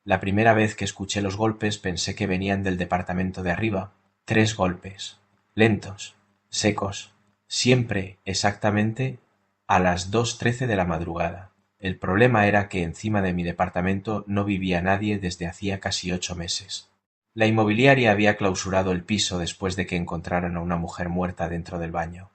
La primera vez que escuché los golpes pensé que venían del departamento de arriba. 3 golpes, lentos, secos, siempre exactamente a las 2:13 de la madrugada. El problema era que encima de mi departamento no vivía nadie desde hacía casi 8 meses. La inmobiliaria había clausurado el piso después de que encontraron a una mujer muerta dentro del baño.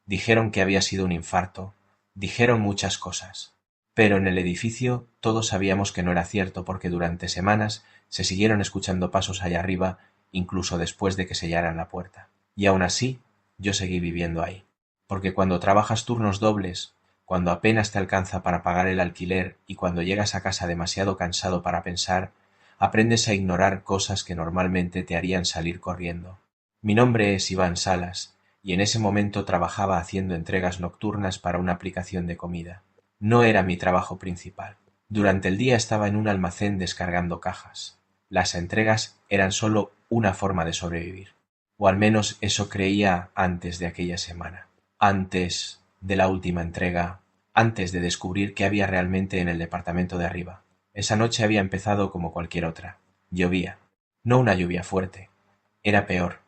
Dijeron que había sido un infarto, dijeron muchas cosas. Pero en el edificio todos sabíamos que no era cierto porque durante semanas se siguieron escuchando pasos allá arriba, incluso después de que sellaran la puerta. Y aún así, yo seguí viviendo ahí. Porque cuando trabajas turnos dobles, cuando apenas te alcanza para pagar el alquiler y cuando llegas a casa demasiado cansado para pensar, aprendes a ignorar cosas que normalmente te harían salir corriendo. Mi nombre es Iván Salas, y en ese momento trabajaba haciendo entregas nocturnas para una aplicación de comida. No era mi trabajo principal. Durante el día estaba en un almacén descargando cajas. Las entregas eran solo una forma de sobrevivir. O al menos eso creía antes de aquella semana. Antes de la última entrega, antes de descubrir qué había realmente en el departamento de arriba. Esa noche había empezado como cualquier otra. Llovía. No una lluvia fuerte. Era peor.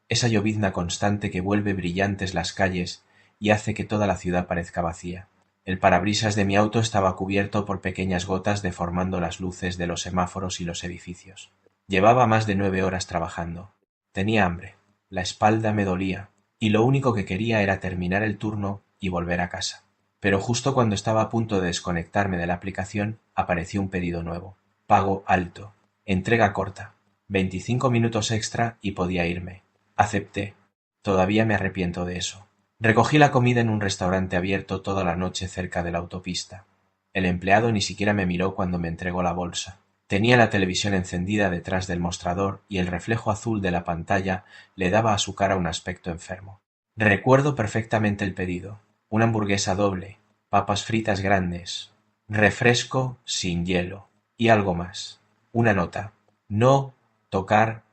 Esa llovizna constante que vuelve brillantes las calles y hace que toda la ciudad parezca vacía. El parabrisas de mi auto estaba cubierto por pequeñas gotas deformando las luces de los semáforos y los edificios. Llevaba más de 9 horas trabajando. Tenía hambre, la espalda me dolía, y lo único que quería era terminar el turno y volver a casa. Pero justo cuando estaba a punto de desconectarme de la aplicación, apareció un pedido nuevo. Pago alto. Entrega corta. 25 minutos extra y podía irme. Acepté. Todavía me arrepiento de eso. Recogí la comida en un restaurante abierto toda la noche cerca de la autopista. El empleado ni siquiera me miró cuando me entregó la bolsa. Tenía la televisión encendida detrás del mostrador y el reflejo azul de la pantalla le daba a su cara un aspecto enfermo. Recuerdo perfectamente el pedido. Una hamburguesa doble, papas fritas grandes, refresco sin hielo y algo más. Una nota. No tocar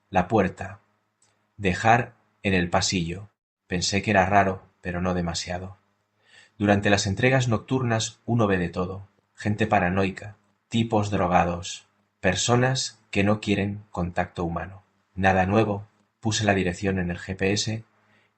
la puerta. Dejar en el pasillo. Pensé que era raro, pero no demasiado. Durante las entregas nocturnas uno ve de todo. Gente paranoica, tipos drogados, personas que no quieren contacto humano. Nada nuevo. Puse la dirección en el GPS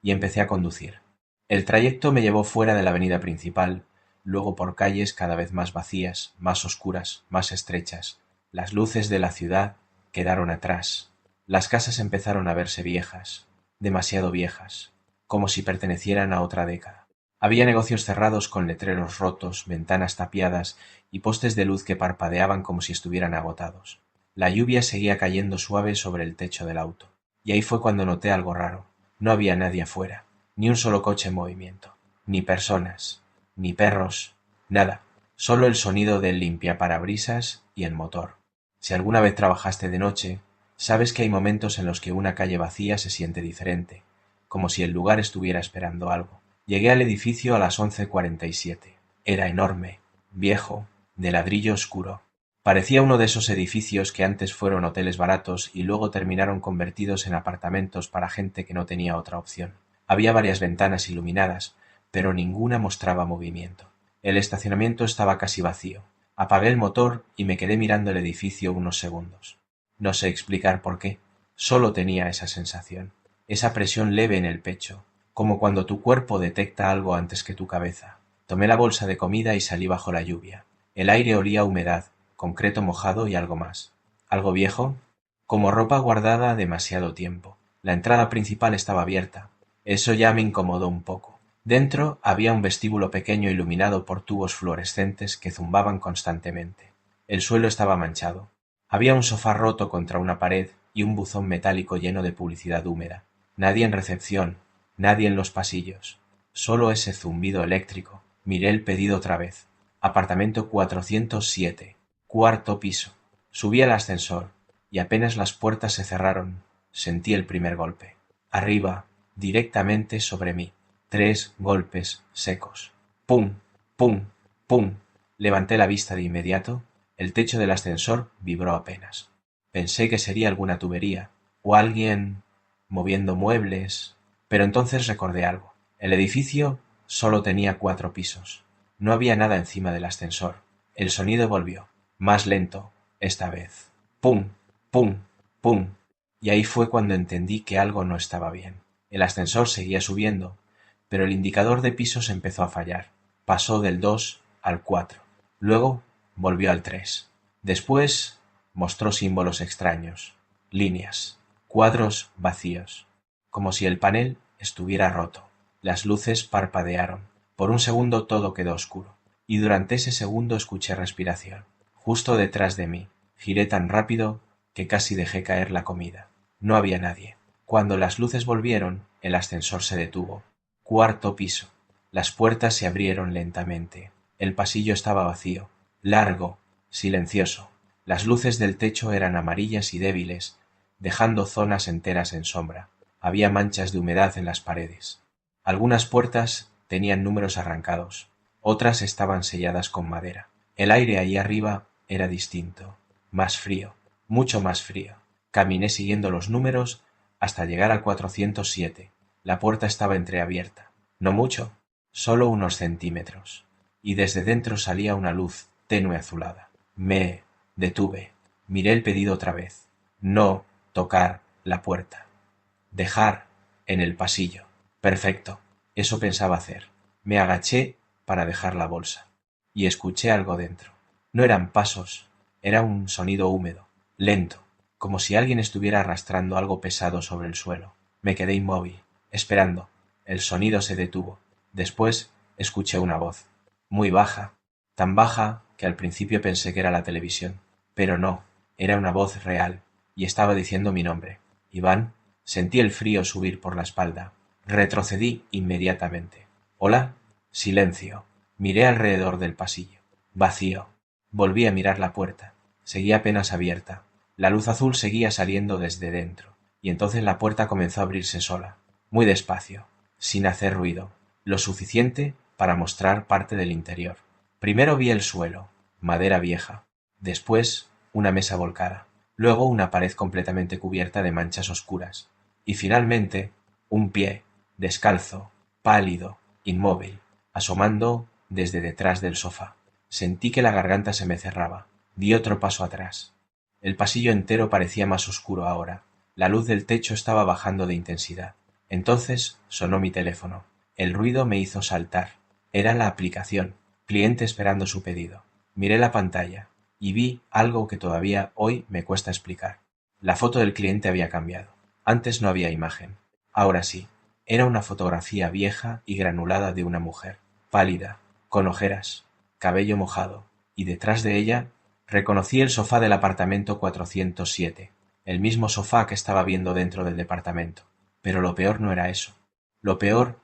y empecé a conducir. El trayecto me llevó fuera de la avenida principal, luego por calles cada vez más vacías, más oscuras, más estrechas. Las luces de la ciudad quedaron atrás. Las casas empezaron a verse viejas, demasiado viejas, como si pertenecieran a otra década. Había negocios cerrados con letreros rotos, ventanas tapiadas y postes de luz que parpadeaban como si estuvieran agotados. La lluvia seguía cayendo suave sobre el techo del auto, y ahí fue cuando noté algo raro. No había nadie afuera, ni un solo coche en movimiento, ni personas, ni perros, nada, solo el sonido del limpiaparabrisas y el motor. Si alguna vez trabajaste de noche, sabes que hay momentos en los que una calle vacía se siente diferente, como si el lugar estuviera esperando algo. Llegué al edificio a las 11:47. Era enorme, viejo, de ladrillo oscuro. Parecía uno de esos edificios que antes fueron hoteles baratos y luego terminaron convertidos en apartamentos para gente que no tenía otra opción. Había varias ventanas iluminadas, pero ninguna mostraba movimiento. El estacionamiento estaba casi vacío. Apagué el motor y me quedé mirando el edificio unos segundos. No sé explicar por qué. Solo tenía esa sensación, esa presión leve en el pecho, como cuando tu cuerpo detecta algo antes que tu cabeza. Tomé la bolsa de comida y salí bajo la lluvia. El aire olía a humedad, concreto mojado y algo más. ¿Algo viejo? Como ropa guardada demasiado tiempo. La entrada principal estaba abierta. Eso ya me incomodó un poco. Dentro había un vestíbulo pequeño iluminado por tubos fluorescentes que zumbaban constantemente. El suelo estaba manchado. Había un sofá roto contra una pared y un buzón metálico lleno de publicidad húmeda. Nadie en recepción, nadie en los pasillos. Solo ese zumbido eléctrico. Miré el pedido otra vez. Apartamento 407, cuarto piso. Subí al ascensor y apenas las puertas se cerraron, sentí el primer golpe. Arriba, directamente sobre mí. 3 golpes secos. ¡Pum! ¡Pum! ¡Pum! Levanté la vista de inmediato. El techo del ascensor vibró apenas. Pensé que sería alguna tubería, o alguien moviendo muebles, pero entonces recordé algo. El edificio solo tenía 4 pisos. No había nada encima del ascensor. El sonido volvió, más lento, esta vez. ¡Pum! ¡Pum! ¡Pum! Y ahí fue cuando entendí que algo no estaba bien. El ascensor seguía subiendo, pero el indicador de pisos empezó a fallar. Pasó del 2 al 4. Luego volvió al 3. Después mostró símbolos extraños, líneas, cuadros vacíos, como si el panel estuviera roto. Las luces parpadearon. Por un segundo todo quedó oscuro, y durante ese segundo escuché respiración. Justo detrás de mí. Giré tan rápido que casi dejé caer la comida. No había nadie. Cuando las luces volvieron, el ascensor se detuvo. Cuarto piso. Las puertas se abrieron lentamente. El pasillo estaba vacío, largo, silencioso. Las luces del techo eran amarillas y débiles, dejando zonas enteras en sombra. Había manchas de humedad en las paredes. Algunas puertas tenían números arrancados, otras estaban selladas con madera. El aire allí arriba era distinto, más frío, mucho más frío. Caminé siguiendo los números hasta llegar al 407. La puerta estaba entreabierta. No mucho, solo unos centímetros, y desde dentro salía una luz tenue azulada. Me detuve. Miré el pedido otra vez. No tocar la puerta. Dejar en el pasillo. Perfecto. Eso pensaba hacer. Me agaché para dejar la bolsa. Y escuché algo dentro. No eran pasos. Era un sonido húmedo, lento, como si alguien estuviera arrastrando algo pesado sobre el suelo. Me quedé inmóvil, esperando. El sonido se detuvo. Después escuché una voz. Muy baja. Tan baja que al principio pensé que era la televisión. Pero no. Era una voz real. Y estaba diciendo mi nombre. Iván. Sentí el frío subir por la espalda. Retrocedí inmediatamente. ¿Hola? Silencio. Miré alrededor del pasillo. Vacío. Volví a mirar la puerta. Seguía apenas abierta. La luz azul seguía saliendo desde dentro. Y entonces la puerta comenzó a abrirse sola. Muy despacio. Sin hacer ruido. Lo suficiente para mostrar parte del interior. Primero vi el suelo. Madera vieja. Después una mesa volcada. Luego una pared completamente cubierta de manchas oscuras. Y finalmente un pie, descalzo, pálido, inmóvil, asomando desde detrás del sofá. Sentí que la garganta se me cerraba. Di otro paso atrás. El pasillo entero parecía más oscuro ahora. La luz del techo estaba bajando de intensidad. Entonces sonó mi teléfono. El ruido me hizo saltar. Era la aplicación. Cliente esperando su pedido. Miré la pantalla y vi algo que todavía hoy me cuesta explicar. La foto del cliente había cambiado. Antes no había imagen. Ahora sí. Era una fotografía vieja y granulada de una mujer, pálida, con ojeras, cabello mojado, y detrás de ella reconocí el sofá del apartamento 407, el mismo sofá que estaba viendo dentro del departamento. Pero lo peor no era eso. Lo peor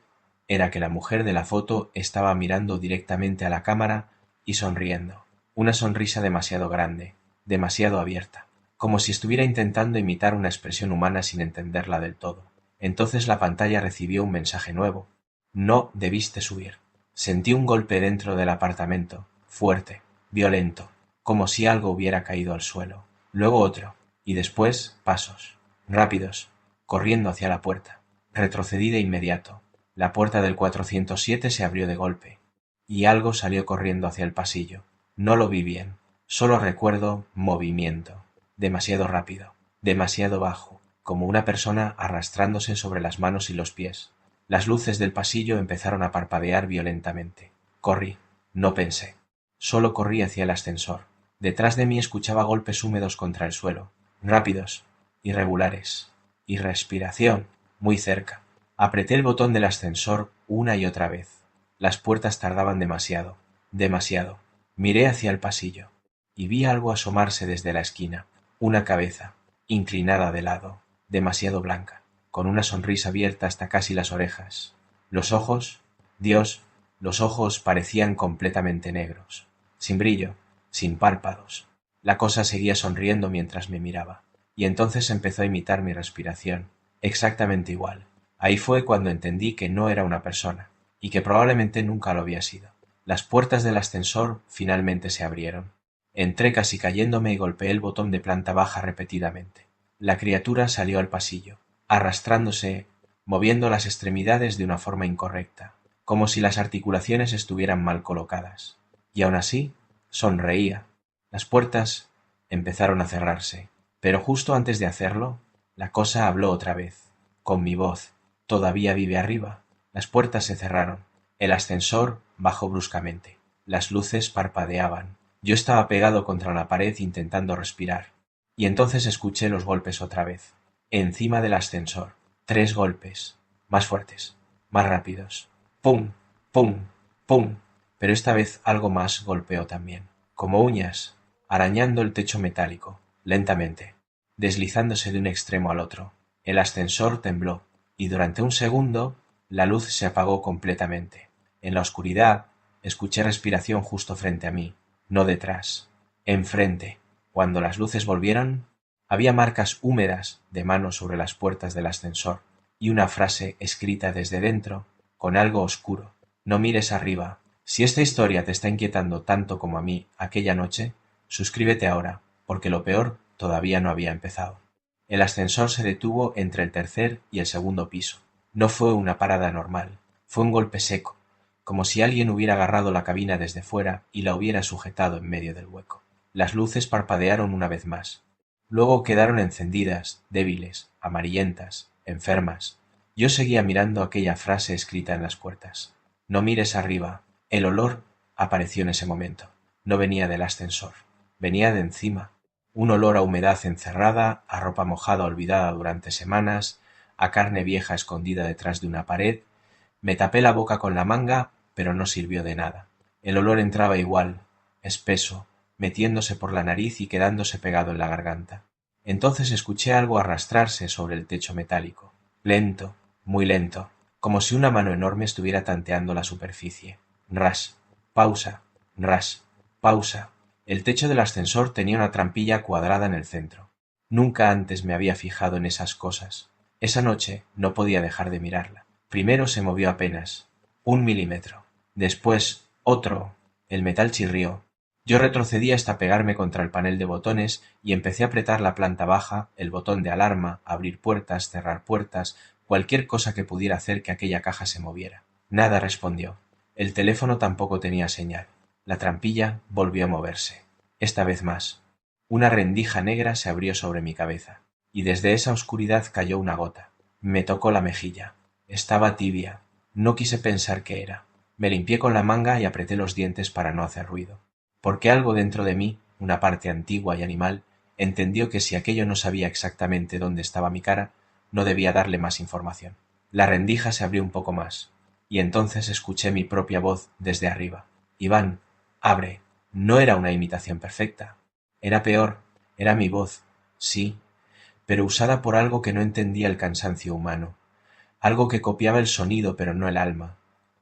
era que la mujer de la foto estaba mirando directamente a la cámara y sonriendo. Una sonrisa demasiado grande, demasiado abierta, como si estuviera intentando imitar una expresión humana sin entenderla del todo. Entonces la pantalla recibió un mensaje nuevo. No debiste subir. Sentí un golpe dentro del apartamento, fuerte, violento, como si algo hubiera caído al suelo. Luego otro, y después pasos, rápidos, corriendo hacia la puerta. Retrocedí de inmediato. La puerta del 407 se abrió de golpe, y algo salió corriendo hacia el pasillo. No lo vi bien, solo recuerdo movimiento, demasiado rápido, demasiado bajo, como una persona arrastrándose sobre las manos y los pies. Las luces del pasillo empezaron a parpadear violentamente. Corrí, no pensé, solo corrí hacia el ascensor. Detrás de mí escuchaba golpes húmedos contra el suelo, rápidos, irregulares, y respiración, muy cerca. Apreté el botón del ascensor una y otra vez. Las puertas tardaban demasiado, demasiado. Miré hacia el pasillo, y vi algo asomarse desde la esquina, una cabeza, inclinada de lado, demasiado blanca, con una sonrisa abierta hasta casi las orejas. Los ojos, Dios, los ojos parecían completamente negros, sin brillo, sin párpados. La cosa seguía sonriendo mientras me miraba, y entonces empezó a imitar mi respiración, exactamente igual. Ahí fue cuando entendí que no era una persona, y que probablemente nunca lo había sido. Las puertas del ascensor finalmente se abrieron. Entré casi cayéndome y golpeé el botón de planta baja repetidamente. La criatura salió al pasillo, arrastrándose, moviendo las extremidades de una forma incorrecta, como si las articulaciones estuvieran mal colocadas. Y aún así, sonreía. Las puertas empezaron a cerrarse. Pero justo antes de hacerlo, la cosa habló otra vez, con mi voz. Todavía vive arriba. Las puertas se cerraron. El ascensor bajó bruscamente. Las luces parpadeaban. Yo estaba pegado contra la pared intentando respirar. Y entonces escuché los golpes otra vez. Encima del ascensor. 3 golpes. Más fuertes. Más rápidos. ¡Pum! ¡Pum! ¡Pum! Pero esta vez algo más golpeó también. Como uñas, arañando el techo metálico, lentamente, deslizándose de un extremo al otro. El ascensor tembló, y durante un segundo la luz se apagó completamente. En la oscuridad escuché respiración justo frente a mí, no detrás, enfrente. Cuando las luces volvieron, había marcas húmedas de manos sobre las puertas del ascensor, y una frase escrita desde dentro, con algo oscuro. No mires arriba. Si esta historia te está inquietando tanto como a mí aquella noche, suscríbete ahora, porque lo peor todavía no había empezado. El ascensor se detuvo entre el tercer y el segundo piso. No fue una parada normal, fue un golpe seco, como si alguien hubiera agarrado la cabina desde fuera y la hubiera sujetado en medio del hueco. Las luces parpadearon una vez más. Luego quedaron encendidas, débiles, amarillentas, enfermas. Yo seguía mirando aquella frase escrita en las puertas. No mires arriba. El olor apareció en ese momento. No venía del ascensor, venía de encima. Un olor a humedad encerrada, a ropa mojada olvidada durante semanas, a carne vieja escondida detrás de una pared. Me tapé la boca con la manga, pero no sirvió de nada. El olor entraba igual, espeso, metiéndose por la nariz y quedándose pegado en la garganta. Entonces escuché algo arrastrarse sobre el techo metálico, lento, muy lento, como si una mano enorme estuviera tanteando la superficie. Ras, pausa, ras, pausa. El techo del ascensor tenía una trampilla cuadrada en el centro. Nunca antes me había fijado en esas cosas. Esa noche no podía dejar de mirarla. Primero se movió apenas, 1 milímetro. Después, otro. El metal chirrió. Yo retrocedí hasta pegarme contra el panel de botones y empecé a apretar la planta baja, el botón de alarma, abrir puertas, cerrar puertas, cualquier cosa que pudiera hacer que aquella caja se moviera. Nada respondió. El teléfono tampoco tenía señal. La trampilla volvió a moverse. Esta vez más. Una rendija negra se abrió sobre mi cabeza, y desde esa oscuridad cayó una gota. Me tocó la mejilla. Estaba tibia. No quise pensar qué era. Me limpié con la manga y apreté los dientes para no hacer ruido. Porque algo dentro de mí, una parte antigua y animal, entendió que si aquello no sabía exactamente dónde estaba mi cara, no debía darle más información. La rendija se abrió un poco más, y entonces escuché mi propia voz desde arriba. Iván, abre. No era una imitación perfecta. Era peor. Era mi voz, sí, pero usada por algo que no entendía el cansancio humano. Algo que copiaba el sonido pero no el alma.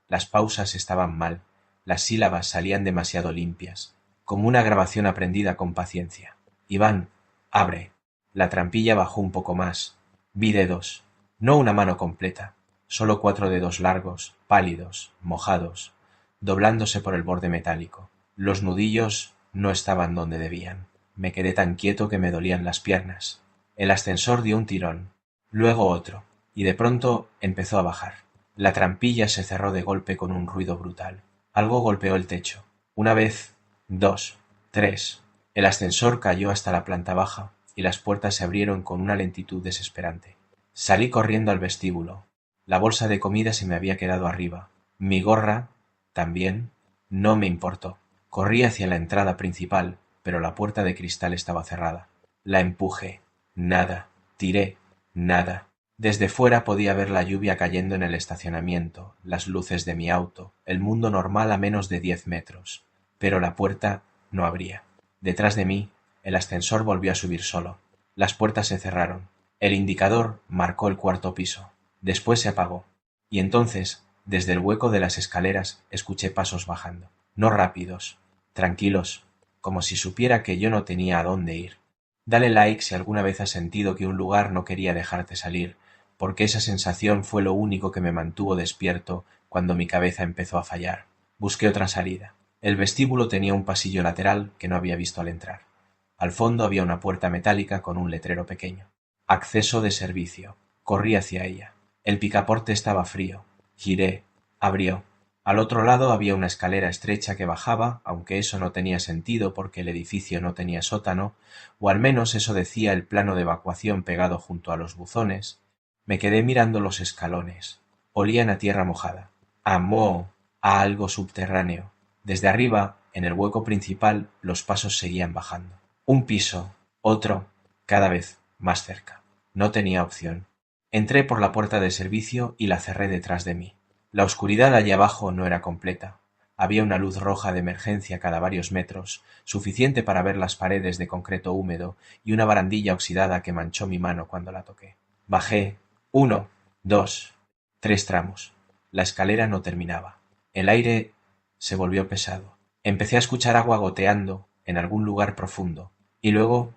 Las pausas estaban mal. Las sílabas salían demasiado limpias, como una grabación aprendida con paciencia. Iván, abre. La trampilla bajó un poco más. Vi dedos. No una mano completa. Solo 4 dedos largos, pálidos, mojados, doblándose por el borde metálico. Los nudillos no estaban donde debían. Me quedé tan quieto que me dolían las piernas. El ascensor dio un tirón, luego otro, y de pronto empezó a bajar. La trampilla se cerró de golpe con un ruido brutal. Algo golpeó el techo. Una vez, 2, 3. El ascensor cayó hasta la planta baja y las puertas se abrieron con una lentitud desesperante. Salí corriendo al vestíbulo. La bolsa de comida se me había quedado arriba. Mi gorra, también, no me importó. Corrí hacia la entrada principal, pero la puerta de cristal estaba cerrada. La empujé. Nada. Tiré. Nada. Desde fuera podía ver la lluvia cayendo en el estacionamiento, las luces de mi auto, el mundo normal a menos de 10 metros. Pero la puerta no abría. Detrás de mí, el ascensor volvió a subir solo. Las puertas se cerraron. El indicador marcó el 4.º piso. Después se apagó. Y entonces, desde el hueco de las escaleras, escuché pasos bajando. No rápidos, tranquilos, como si supiera que yo no tenía a dónde ir. Dale like si alguna vez has sentido que un lugar no quería dejarte salir, porque esa sensación fue lo único que me mantuvo despierto cuando mi cabeza empezó a fallar. Busqué otra salida. El vestíbulo tenía un pasillo lateral que no había visto al entrar. Al fondo había una puerta metálica con un letrero pequeño. Acceso de servicio. Corrí hacia ella. El picaporte estaba frío. Giré. Abrió. Al otro lado había una escalera estrecha que bajaba, aunque eso no tenía sentido porque el edificio no tenía sótano, o al menos eso decía el plano de evacuación pegado junto a los buzones. Me quedé mirando los escalones. Olían a tierra mojada, a moho, a algo subterráneo. Desde arriba, en el hueco principal, los pasos seguían bajando. Un piso, otro, cada vez más cerca. No tenía opción. Entré por la puerta de servicio y la cerré detrás de mí. La oscuridad allí abajo no era completa. Había una luz roja de emergencia cada varios metros, suficiente para ver las paredes de concreto húmedo y una barandilla oxidada que manchó mi mano cuando la toqué. Bajé 1, 2, 3 tramos. La escalera no terminaba. El aire se volvió pesado. Empecé a escuchar agua goteando en algún lugar profundo. Y luego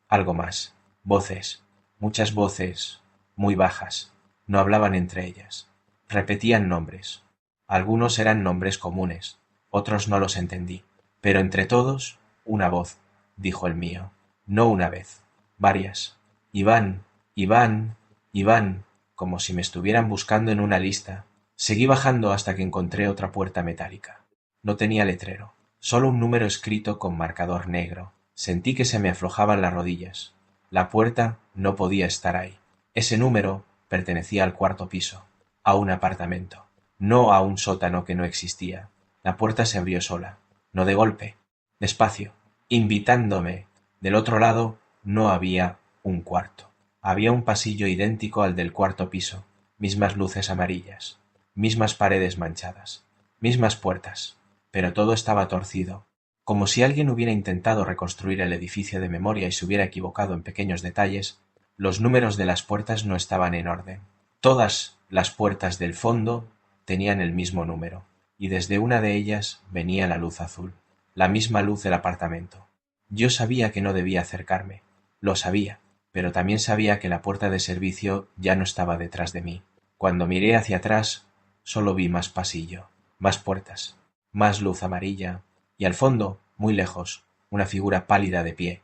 algo más. Voces. Muchas voces, muy bajas. No hablaban entre ellas. Repetían nombres. Algunos eran nombres comunes, otros no los entendí. Pero entre todos, una voz, dijo el mío. No una vez, varias. Iván, Iván, Iván, como si me estuvieran buscando en una lista. Seguí bajando hasta que encontré otra puerta metálica. No tenía letrero, solo un número escrito con marcador negro. Sentí que se me aflojaban las rodillas. La puerta no podía estar ahí. Ese número pertenecía al cuarto piso, a un apartamento, no a un sótano que no existía. La puerta se abrió sola, no de golpe, despacio, invitándome. Del otro lado no había un cuarto. Había un pasillo idéntico al del cuarto piso, mismas luces amarillas, mismas paredes manchadas, mismas puertas, pero todo estaba torcido, como si alguien hubiera intentado reconstruir el edificio de memoria y se hubiera equivocado en pequeños detalles. Los números de las puertas no estaban en orden. Todas las puertas del fondo tenían el mismo número, y desde una de ellas venía la luz azul, la misma luz del apartamento. Yo sabía que no debía acercarme, lo sabía, pero también sabía que la puerta de servicio ya no estaba detrás de mí. Cuando miré hacia atrás, solo vi más pasillo, más puertas, más luz amarilla, y al fondo, muy lejos, una figura pálida de pie,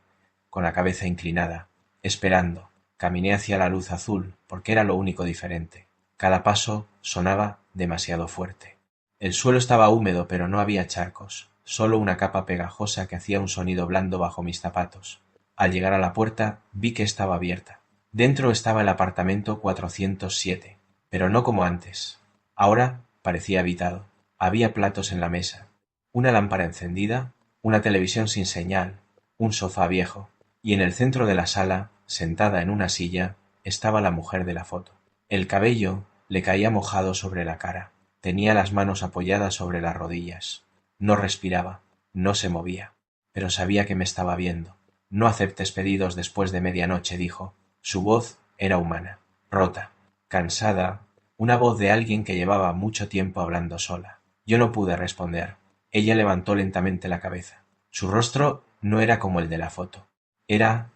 con la cabeza inclinada, esperando. Caminé hacia la luz azul, porque era lo único diferente. Cada paso sonaba demasiado fuerte. El suelo estaba húmedo, pero no había charcos, solo una capa pegajosa que hacía un sonido blando bajo mis zapatos. Al llegar a la puerta, vi que estaba abierta. Dentro estaba el apartamento 407, pero no como antes. Ahora parecía habitado. Había platos en la mesa, una lámpara encendida, una televisión sin señal, un sofá viejo, y en el centro de la sala, sentada en una silla, estaba la mujer de la foto. El cabello le caía mojado sobre la cara. Tenía las manos apoyadas sobre las rodillas. No respiraba, no se movía, pero sabía que me estaba viendo. No aceptes pedidos después de medianoche, dijo. Su voz era humana, rota, cansada, una voz de alguien que llevaba mucho tiempo hablando sola. Yo no pude responder. Ella levantó lentamente la cabeza. Su rostro no era como el de la foto. Era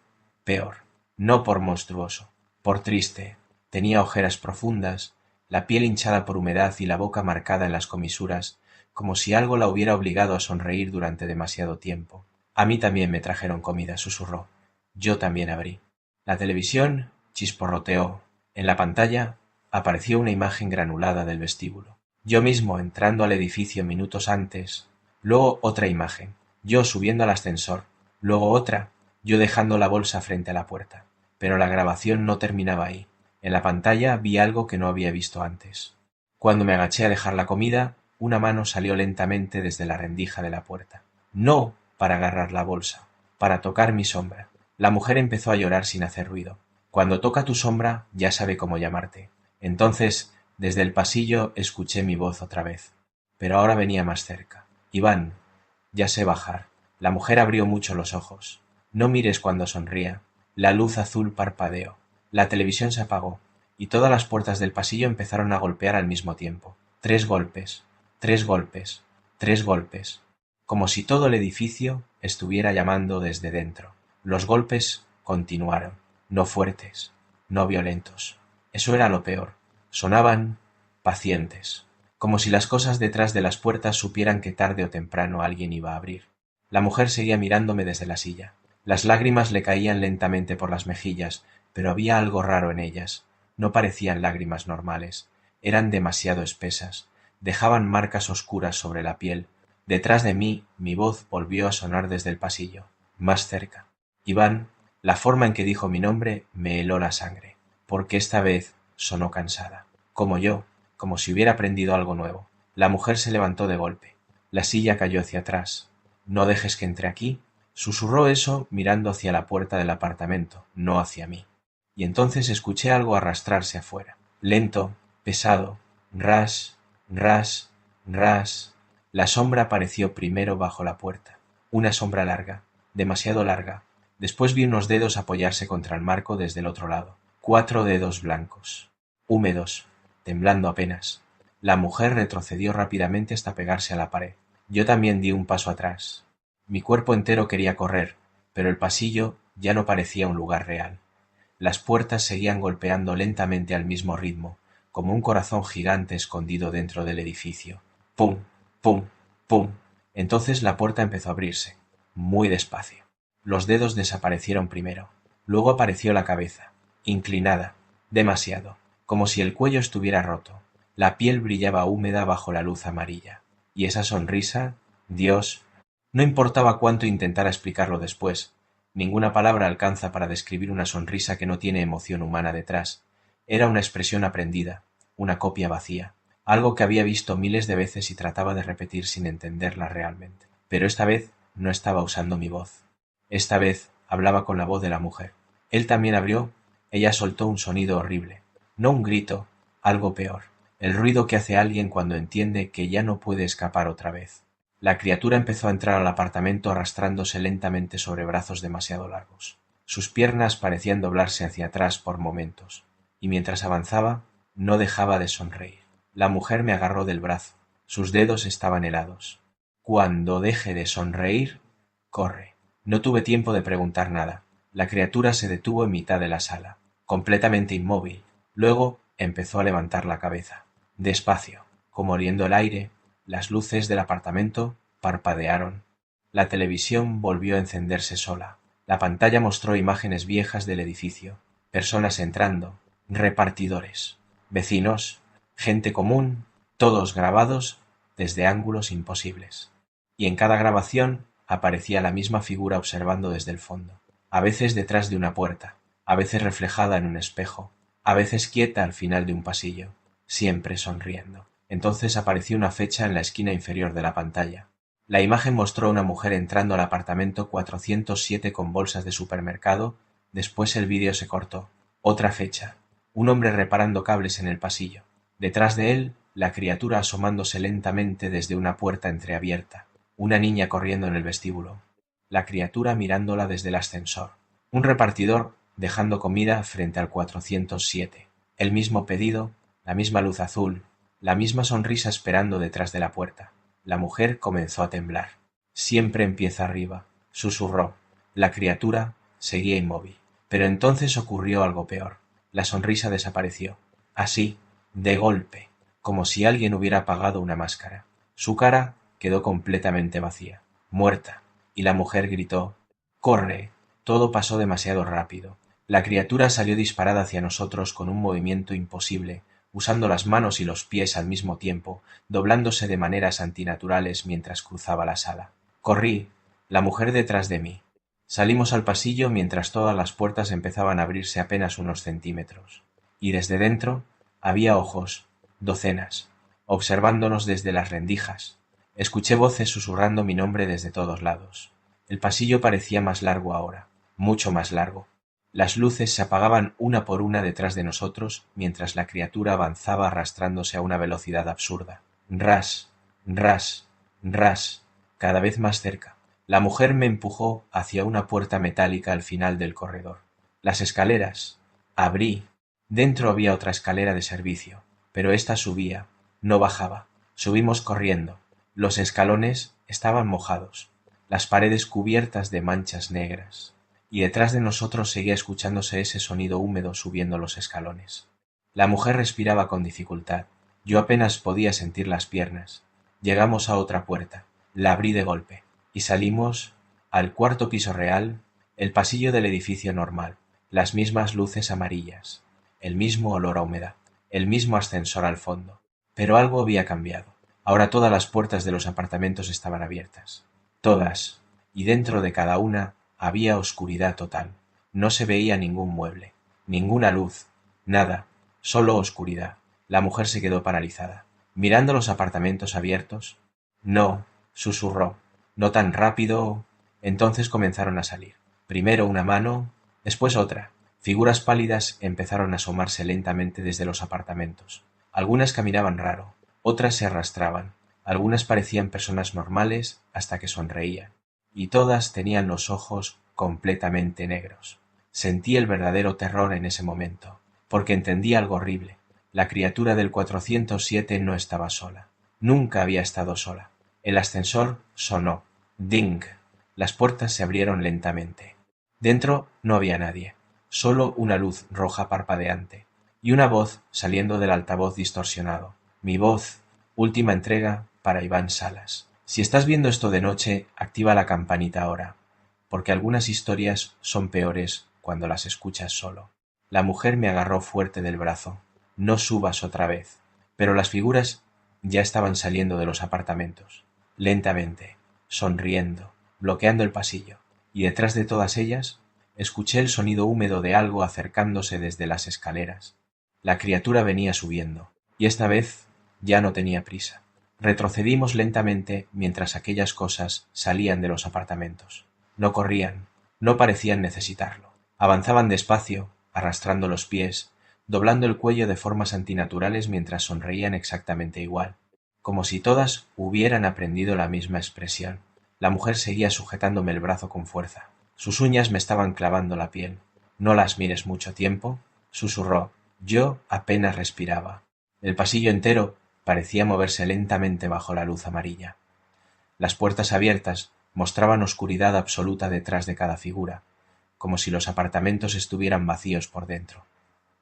peor, no por monstruoso, por triste. Tenía ojeras profundas, la piel hinchada por humedad y la boca marcada en las comisuras, como si algo la hubiera obligado a sonreír durante demasiado tiempo. A mí también me trajeron comida, susurró. Yo también abrí. La televisión chisporroteó. En la pantalla apareció una imagen granulada del vestíbulo. Yo mismo entrando al edificio minutos antes, luego otra imagen, yo subiendo al ascensor, luego otra, yo dejando la bolsa frente a la puerta. Pero la grabación no terminaba ahí. En la pantalla vi algo que no había visto antes. Cuando me agaché a dejar la comida, una mano salió lentamente desde la rendija de la puerta. No para agarrar la bolsa, para tocar mi sombra. La mujer empezó a llorar sin hacer ruido. Cuando toca tu sombra, ya sabe cómo llamarte. Entonces, desde el pasillo escuché mi voz otra vez, pero ahora venía más cerca. Iván, ya sé bajar. La mujer abrió mucho los ojos. No mires cuando sonría. La luz azul parpadeó. La televisión se apagó, y todas las puertas del pasillo empezaron a golpear al mismo tiempo. 3 golpes, 3 golpes, 3 golpes, como si todo el edificio estuviera llamando desde dentro. Los golpes continuaron, no fuertes, no violentos. Eso era lo peor. Sonaban pacientes, como si las cosas detrás de las puertas supieran que tarde o temprano alguien iba a abrir. La mujer seguía mirándome desde la silla. Las lágrimas le caían lentamente por las mejillas, pero había algo raro en ellas. No parecían lágrimas normales. Eran demasiado espesas. dejaban marcas oscuras sobre la piel. Detrás de mí, mi voz volvió a sonar desde el pasillo, más cerca. Iván, la forma en que dijo mi nombre me heló la sangre, porque esta vez sonó cansada, como yo, como si hubiera aprendido algo nuevo. La mujer se levantó de golpe. La silla cayó hacia atrás. «¿No dejes que entre aquí?», susurró eso mirando hacia la puerta del apartamento, no hacia mí. Y entonces escuché algo arrastrarse afuera. Lento, pesado, ras, ras, ras. La sombra apareció primero bajo la puerta. Una sombra larga, demasiado larga. Después vi unos dedos apoyarse contra el marco desde el otro lado. 4 dedos blancos, húmedos, temblando apenas. La mujer retrocedió rápidamente hasta pegarse a la pared. Yo también di un paso atrás. Mi cuerpo entero quería correr, pero el pasillo ya no parecía un lugar real. Las puertas seguían golpeando lentamente al mismo ritmo, como un corazón gigante escondido dentro del edificio. ¡Pum! ¡Pum! ¡Pum! Entonces la puerta empezó a abrirse, muy despacio. Los dedos desaparecieron primero. Luego apareció la cabeza, inclinada, demasiado, como si el cuello estuviera roto. La piel brillaba húmeda bajo la luz amarilla. Y esa sonrisa, Dios, no importaba cuánto intentara explicarlo después. Ninguna palabra alcanza para describir una sonrisa que no tiene emoción humana detrás. Era una expresión aprendida, una copia vacía, algo que había visto miles de veces y trataba de repetir sin entenderla realmente. Pero esta vez no estaba usando mi voz. Esta vez hablaba con la voz de la mujer. Él también abrió. Ella soltó un sonido horrible. No un grito, algo peor. El ruido que hace alguien cuando entiende que ya no puede escapar otra vez. La criatura empezó a entrar al apartamento arrastrándose lentamente sobre brazos demasiado largos. Sus piernas parecían doblarse hacia atrás por momentos, y mientras avanzaba, no dejaba de sonreír. La mujer me agarró del brazo. Sus dedos estaban helados. «Cuando deje de sonreír, corre». No tuve tiempo de preguntar nada. La criatura se detuvo en mitad de la sala, completamente inmóvil. Luego empezó a levantar la cabeza. Despacio, como oliendo el aire, las luces del apartamento parpadearon. La televisión volvió a encenderse sola. La pantalla mostró imágenes viejas del edificio, personas entrando, repartidores, vecinos, gente común, todos grabados desde ángulos imposibles. Y en cada grabación aparecía la misma figura observando desde el fondo, a veces detrás de una puerta, a veces reflejada en un espejo, a veces quieta al final de un pasillo, siempre sonriendo. Entonces apareció una fecha en la esquina inferior de la pantalla. La imagen mostró a una mujer entrando al apartamento 407 con bolsas de supermercado. Después el vídeo se cortó. Otra fecha. Un hombre reparando cables en el pasillo. Detrás de él, la criatura asomándose lentamente desde una puerta entreabierta. Una niña corriendo en el vestíbulo. La criatura mirándola desde el ascensor. Un repartidor dejando comida frente al 407. El mismo pedido, la misma luz azul, la misma sonrisa esperando detrás de la puerta. La mujer comenzó a temblar. «Siempre empieza arriba», susurró. La criatura seguía inmóvil. Pero entonces ocurrió algo peor. La sonrisa desapareció. Así, de golpe, como si alguien hubiera apagado una máscara. Su cara quedó completamente vacía, muerta, y la mujer gritó: «¡Corre!». Todo pasó demasiado rápido. La criatura salió disparada hacia nosotros con un movimiento imposible, usando las manos y los pies al mismo tiempo, doblándose de maneras antinaturales mientras cruzaba la sala. Corrí, la mujer detrás de mí. Salimos al pasillo mientras todas las puertas empezaban a abrirse apenas unos centímetros. Y desde dentro había ojos, docenas, observándonos desde las rendijas. Escuché voces susurrando mi nombre desde todos lados. El pasillo parecía más largo ahora, mucho más largo. Las luces se apagaban una por una detrás de nosotros mientras la criatura avanzaba arrastrándose a una velocidad absurda. Ras, ras, ras, cada vez más cerca. La mujer me empujó hacia una puerta metálica al final del corredor. Las escaleras. Abrí. Dentro había otra escalera de servicio, pero ésta subía, no bajaba. Subimos corriendo. Los escalones estaban mojados, las paredes cubiertas de manchas negras. Y detrás de nosotros seguía escuchándose ese sonido húmedo subiendo los escalones. La mujer respiraba con dificultad. Yo apenas podía sentir las piernas. Llegamos a otra puerta. La abrí de golpe. Y salimos al 4º piso real, el pasillo del edificio normal, las mismas luces amarillas, el mismo olor a humedad, el mismo ascensor al fondo. Pero algo había cambiado. Ahora todas las puertas de los apartamentos estaban abiertas. Todas, y dentro de cada una había oscuridad total. No se veía ningún mueble, ninguna luz, nada, solo oscuridad. La mujer se quedó paralizada, mirando los apartamentos abiertos. No, susurró, no tan rápido. Entonces comenzaron a salir. Primero una mano, después otra. Figuras pálidas empezaron a asomarse lentamente desde los apartamentos. Algunas caminaban raro, otras se arrastraban, algunas parecían personas normales hasta que sonreían, y todas tenían los ojos completamente negros. Sentí el verdadero terror en ese momento, porque entendí algo horrible. La criatura del 407 no estaba sola. Nunca había estado sola. El ascensor sonó. ¡Ding! Las puertas se abrieron lentamente. Dentro no había nadie, solo una luz roja parpadeante, y una voz saliendo del altavoz distorsionado. Mi voz. Última entrega para Iván Salas. Si estás viendo esto de noche, activa la campanita ahora, porque algunas historias son peores cuando las escuchas solo. La mujer me agarró fuerte del brazo. No subas otra vez. Pero las figuras ya estaban saliendo de los apartamentos, lentamente, sonriendo, bloqueando el pasillo, y detrás de todas ellas escuché el sonido húmedo de algo acercándose desde las escaleras. La criatura venía subiendo, y esta vez ya no tenía prisa. Retrocedimos lentamente mientras aquellas cosas salían de los apartamentos. No corrían, no parecían necesitarlo. Avanzaban despacio, arrastrando los pies, doblando el cuello de formas antinaturales mientras sonreían exactamente igual, como si todas hubieran aprendido la misma expresión. La mujer seguía sujetándome el brazo con fuerza. Sus uñas me estaban clavando la piel. No las mires mucho tiempo, susurró. Yo apenas respiraba. El pasillo entero parecía moverse lentamente bajo la luz amarilla. Las puertas abiertas mostraban oscuridad absoluta detrás de cada figura, como si los apartamentos estuvieran vacíos por dentro.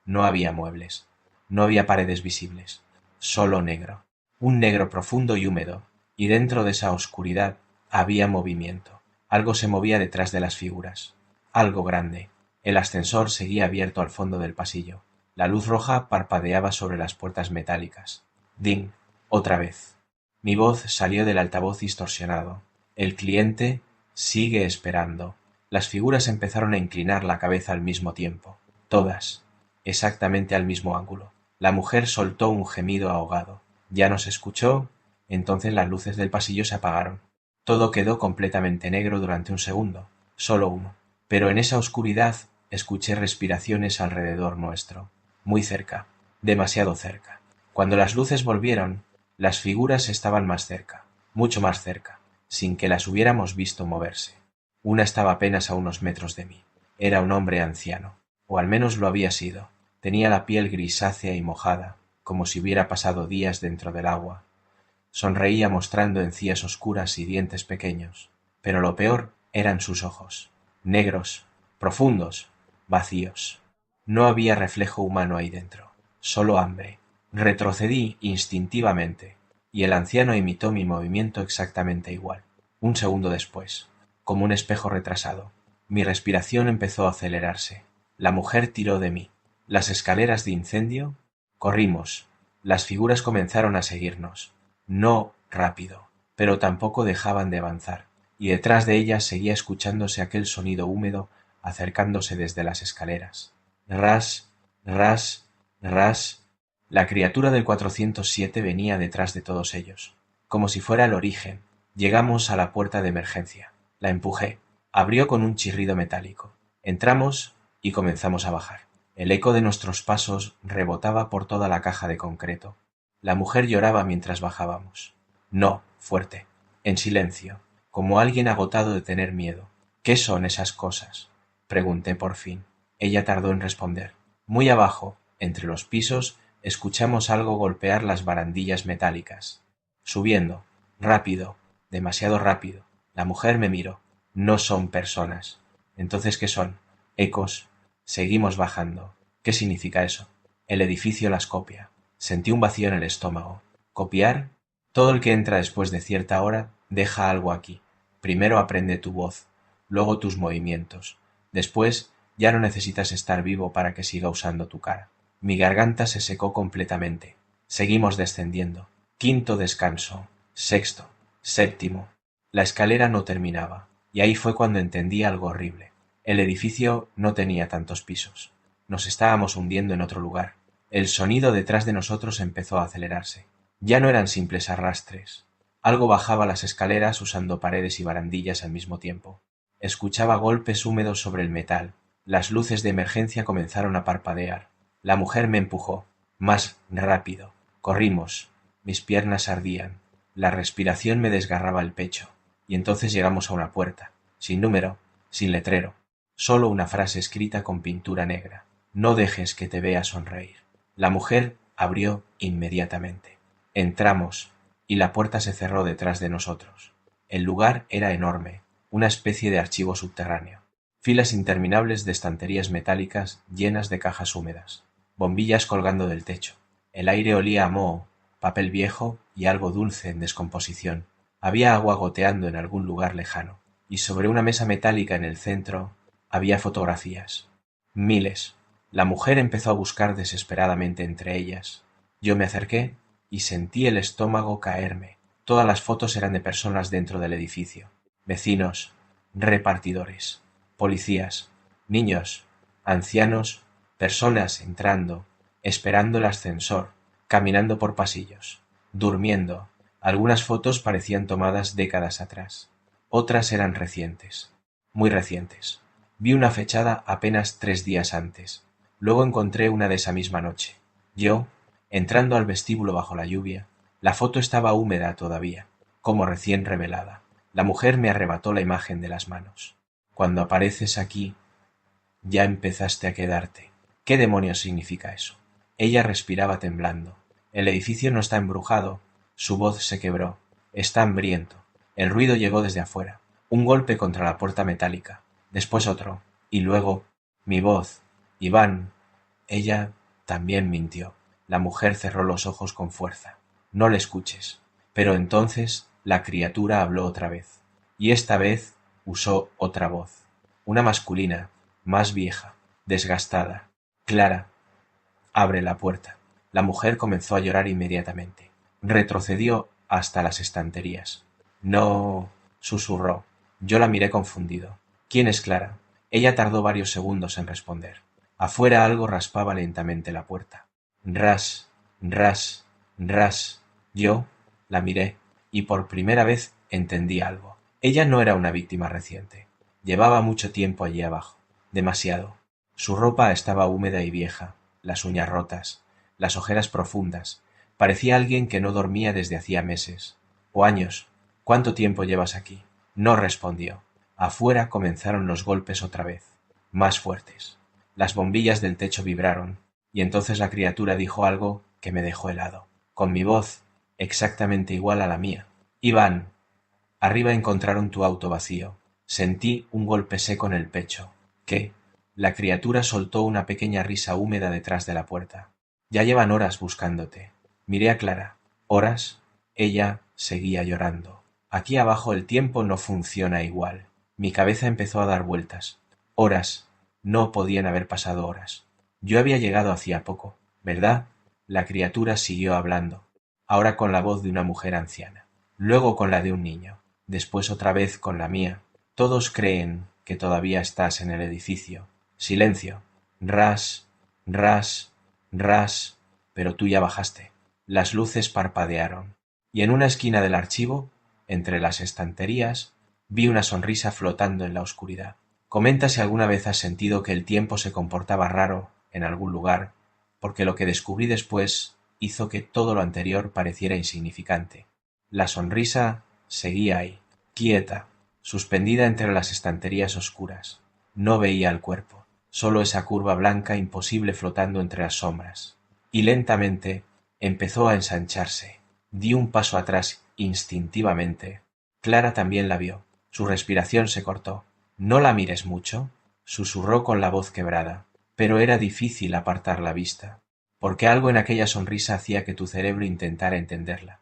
No había muebles, no había paredes visibles, solo negro, un negro profundo y húmedo, y dentro de esa oscuridad había movimiento. Algo se movía detrás de las figuras, algo grande. El ascensor seguía abierto al fondo del pasillo. La luz roja parpadeaba sobre las puertas metálicas. Ding, otra vez. Mi voz salió del altavoz distorsionado. El cliente sigue esperando. Las figuras empezaron a inclinar la cabeza al mismo tiempo, todas, exactamente al mismo ángulo. La mujer soltó un gemido ahogado. Ya no se escuchó. Entonces las luces del pasillo se apagaron. Todo quedó completamente negro durante un segundo, solo uno. Pero en esa oscuridad escuché respiraciones alrededor nuestro, muy cerca, demasiado cerca. Cuando las luces volvieron, las figuras estaban más cerca, mucho más cerca, sin que las hubiéramos visto moverse. Una estaba apenas a unos metros de mí. Era un hombre anciano, o al menos lo había sido. Tenía la piel grisácea y mojada, como si hubiera pasado días dentro del agua. Sonreía mostrando encías oscuras y dientes pequeños, pero lo peor eran sus ojos, negros, profundos, vacíos. No había reflejo humano ahí dentro, solo hambre. Retrocedí instintivamente, y el anciano imitó mi movimiento exactamente igual. Un segundo después, como un espejo retrasado, mi respiración empezó a acelerarse. La mujer tiró de mí. Las escaleras de incendio. Corrimos. Las figuras comenzaron a seguirnos. No rápido, pero tampoco dejaban de avanzar, y detrás de ellas seguía escuchándose aquel sonido húmedo acercándose desde las escaleras. Ras, ras, ras. La criatura del 407 venía detrás de todos ellos, como si fuera el origen. Llegamos a la puerta de emergencia. La empujé. Abrió con un chirrido metálico. Entramos y comenzamos a bajar. El eco de nuestros pasos rebotaba por toda la caja de concreto. La mujer lloraba mientras bajábamos. No, fuerte, en silencio, como alguien agotado de tener miedo. ¿Qué son esas cosas? Pregunté por fin. Ella tardó en responder. Muy abajo, entre los pisos, escuchamos algo golpear las barandillas metálicas. Subiendo, rápido, demasiado rápido. La mujer me miró. No son personas. ¿Entonces qué son? Ecos. Seguimos bajando. ¿Qué significa eso? El edificio las copia. Sentí un vacío en el estómago. ¿Copiar? Todo el que entra después de cierta hora deja algo aquí. Primero aprende tu voz, luego tus movimientos. Después ya no necesitas estar vivo para que siga usando tu cara. Mi garganta se secó completamente. Seguimos descendiendo. Quinto descanso. Sexto. Séptimo. La escalera no terminaba, y ahí fue cuando entendí algo horrible. El edificio no tenía tantos pisos. Nos estábamos hundiendo en otro lugar. El sonido detrás de nosotros empezó a acelerarse. Ya no eran simples arrastres. Algo bajaba las escaleras usando paredes y barandillas al mismo tiempo. Escuchaba golpes húmedos sobre el metal. Las luces de emergencia comenzaron a parpadear. La mujer me empujó. Más rápido. Corrimos. Mis piernas ardían. La respiración me desgarraba el pecho. Y entonces llegamos a una puerta. Sin número, sin letrero. Solo una frase escrita con pintura negra. No dejes que te vea sonreír. La mujer abrió inmediatamente. Entramos, y la puerta se cerró detrás de nosotros. El lugar era enorme, una especie de archivo subterráneo. Filas interminables de estanterías metálicas llenas de cajas húmedas, bombillas colgando del techo. El aire olía a moho, papel viejo y algo dulce en descomposición. Había agua goteando en algún lugar lejano, y sobre una mesa metálica en el centro había fotografías. Miles. La mujer empezó a buscar desesperadamente entre ellas. Yo me acerqué y sentí el estómago caerme. Todas las fotos eran de personas dentro del edificio. Vecinos, repartidores, policías, niños, ancianos, personas entrando, esperando el ascensor, caminando por pasillos, durmiendo. Algunas fotos parecían tomadas décadas atrás. Otras eran recientes, muy recientes. Vi una fechada apenas 3 días antes. Luego encontré una de esa misma noche. Yo, entrando al vestíbulo bajo la lluvia, la foto estaba húmeda todavía, como recién revelada. La mujer me arrebató la imagen de las manos. Cuando apareces aquí, ya empezaste a quedarte. ¿Qué demonios significa eso? Ella respiraba temblando. El edificio no está embrujado. Su voz se quebró. Está hambriento. El ruido llegó desde afuera. Un golpe contra la puerta metálica. Después otro. Y luego, mi voz. Iván. Ella también mintió. La mujer cerró los ojos con fuerza. No le escuches. Pero entonces la criatura habló otra vez. Y esta vez usó otra voz. Una masculina, más vieja, desgastada. Clara, abre la puerta. La mujer comenzó a llorar inmediatamente. Retrocedió hasta las estanterías. No, susurró. Yo la miré confundido. ¿Quién es Clara? Ella tardó varios segundos en responder. Afuera algo raspaba lentamente la puerta. Ras, ras, ras. Yo la miré y por primera vez entendí algo. Ella no era una víctima reciente. Llevaba mucho tiempo allí abajo. Demasiado. Su ropa estaba húmeda y vieja, las uñas rotas, las ojeras profundas. Parecía alguien que no dormía desde hacía meses. O años. ¿Cuánto tiempo llevas aquí? No respondió. Afuera comenzaron los golpes otra vez, más fuertes. Las bombillas del techo vibraron, y entonces la criatura dijo algo que me dejó helado, con mi voz exactamente igual a la mía. Iván, arriba encontraron tu auto vacío. Sentí un golpe seco en el pecho. ¿Qué? La criatura soltó una pequeña risa húmeda detrás de la puerta. Ya llevan horas buscándote. Miré a Clara. ¿Horas? Ella seguía llorando. Aquí abajo el tiempo no funciona igual. Mi cabeza empezó a dar vueltas. Horas. No podían haber pasado horas. Yo había llegado hacía poco, ¿verdad? La criatura siguió hablando, ahora con la voz de una mujer anciana, luego con la de un niño, después otra vez con la mía. Todos creen que todavía estás en el edificio. Silencio. Ras, ras, ras. Pero tú ya bajaste. Las luces parpadearon, y en una esquina del archivo, entre las estanterías, vi una sonrisa flotando en la oscuridad. Comenta si alguna vez has sentido que el tiempo se comportaba raro en algún lugar, porque lo que descubrí después hizo que todo lo anterior pareciera insignificante. La sonrisa seguía ahí, quieta, suspendida entre las estanterías oscuras. No veía el cuerpo, solo esa curva blanca imposible flotando entre las sombras. Y lentamente empezó a ensancharse. Di un paso atrás instintivamente. Clara también la vio. Su respiración se cortó. «No la mires mucho», susurró con la voz quebrada, pero era difícil apartar la vista, porque algo en aquella sonrisa hacía que tu cerebro intentara entenderla,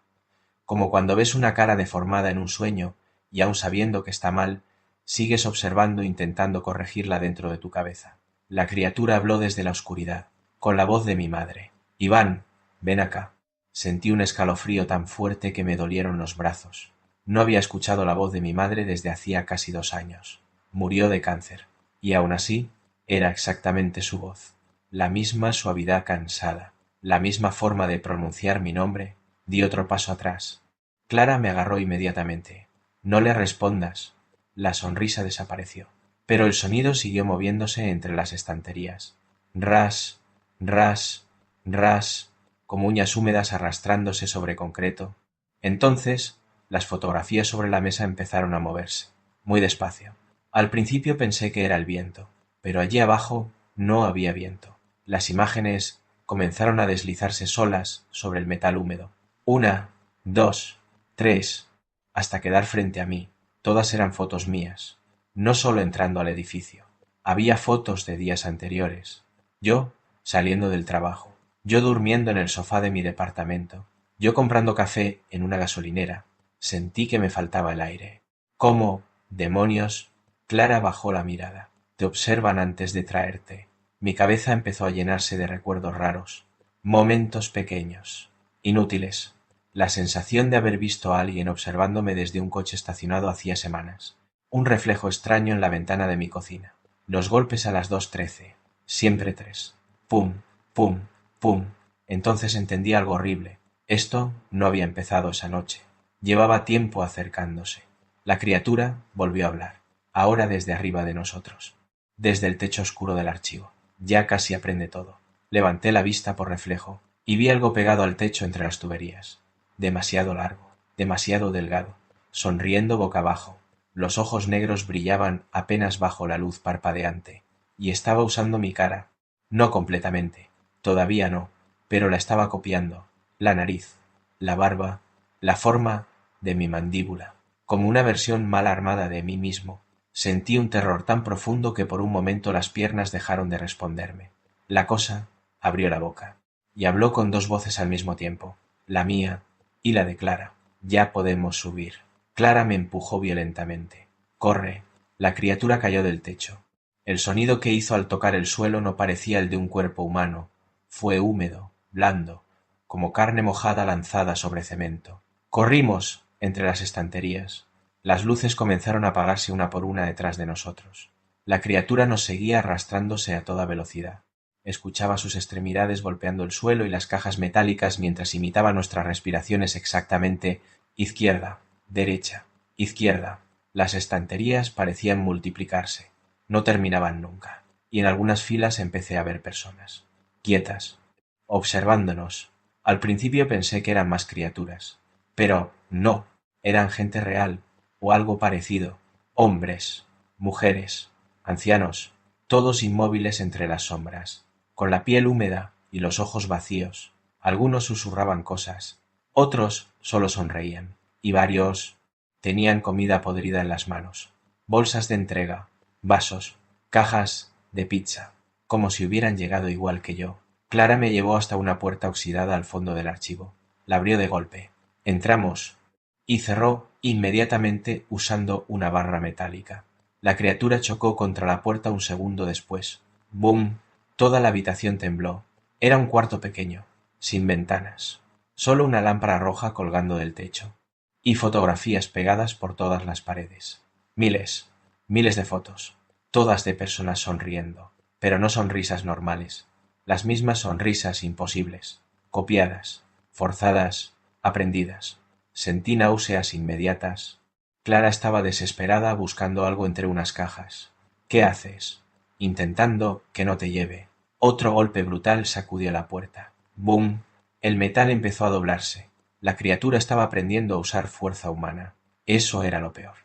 como cuando ves una cara deformada en un sueño y aun sabiendo que está mal, sigues observando intentando corregirla dentro de tu cabeza. La criatura habló desde la oscuridad, con la voz de mi madre. «Iván, ven acá». Sentí un escalofrío tan fuerte que me dolieron los brazos. No había escuchado la voz de mi madre desde hacía casi 2 años. Murió de cáncer. Y aún así, era exactamente su voz. La misma suavidad cansada, la misma forma de pronunciar mi nombre. Di otro paso atrás. Clara me agarró inmediatamente. No le respondas. La sonrisa desapareció. Pero el sonido siguió moviéndose entre las estanterías. Ras, ras, ras, como uñas húmedas arrastrándose sobre concreto. Entonces, las fotografías sobre la mesa empezaron a moverse, muy despacio. Al principio pensé que era el viento, pero allí abajo no había viento. Las imágenes comenzaron a deslizarse solas sobre el metal húmedo. 1, 2, 3, hasta quedar frente a mí. Todas eran fotos mías, no solo entrando al edificio. Había fotos de días anteriores. Yo saliendo del trabajo, yo durmiendo en el sofá de mi departamento, yo comprando café en una gasolinera. Sentí que me faltaba el aire. ¿Cómo, demonios? Clara bajó la mirada. Te observan antes de traerte. Mi cabeza empezó a llenarse de recuerdos raros, momentos pequeños, inútiles. La sensación de haber visto a alguien observándome desde un coche estacionado hacía semanas. Un reflejo extraño en la ventana de mi cocina. Los golpes a las 2:13. Siempre 3. Pum, pum, pum. Entonces entendí algo horrible. Esto no había empezado esa noche. Llevaba tiempo acercándose. La criatura volvió a hablar, ahora desde arriba de nosotros, desde el techo oscuro del archivo. Ya casi aprende todo. Levanté la vista por reflejo y vi algo pegado al techo entre las tuberías. Demasiado largo, demasiado delgado, sonriendo boca abajo. Los ojos negros brillaban apenas bajo la luz parpadeante, y estaba usando mi cara. No completamente, todavía no, pero la estaba copiando. La nariz, la barba, la forma de mi mandíbula, como una versión mal armada de mí mismo. Sentí un terror tan profundo que por un momento las piernas dejaron de responderme. La cosa abrió la boca, y habló con 2 voces al mismo tiempo, la mía y la de Clara. Ya podemos subir. Clara me empujó violentamente. Corre. La criatura cayó del techo. El sonido que hizo al tocar el suelo no parecía el de un cuerpo humano. Fue húmedo, blando, como carne mojada lanzada sobre cemento. Corrimos entre las estanterías. Las luces comenzaron a apagarse una por una detrás de nosotros. La criatura nos seguía arrastrándose a toda velocidad. Escuchaba sus extremidades golpeando el suelo y las cajas metálicas mientras imitaba nuestras respiraciones exactamente. Izquierda, derecha, izquierda. Las estanterías parecían multiplicarse. No terminaban nunca. Y en algunas filas empecé a ver personas, quietas, observándonos. Al principio pensé que eran más criaturas. Pero no, eran gente real, o algo parecido. Hombres, mujeres, ancianos, todos inmóviles entre las sombras, con la piel húmeda y los ojos vacíos. Algunos susurraban cosas, otros solo sonreían, y varios tenían comida podrida en las manos, bolsas de entrega, vasos, cajas de pizza, como si hubieran llegado igual que yo. Clara me llevó hasta una puerta oxidada al fondo del archivo. La abrió de golpe. Entramos, y cerró inmediatamente usando una barra metálica. La criatura chocó contra la puerta un segundo después. ¡Bum! Toda la habitación tembló. Era un cuarto pequeño, sin ventanas, solo una lámpara roja colgando del techo, y fotografías pegadas por todas las paredes. Miles, miles de fotos, todas de personas sonriendo, pero no sonrisas normales, las mismas sonrisas imposibles, copiadas, forzadas, aprendidas. Sentí náuseas inmediatas. Clara estaba desesperada buscando algo entre unas cajas. ¿Qué haces? Intentando que no te lleve. Otro golpe brutal sacudió la puerta. ¡Bum! El metal empezó a doblarse. La criatura estaba aprendiendo a usar fuerza humana. Eso era lo peor.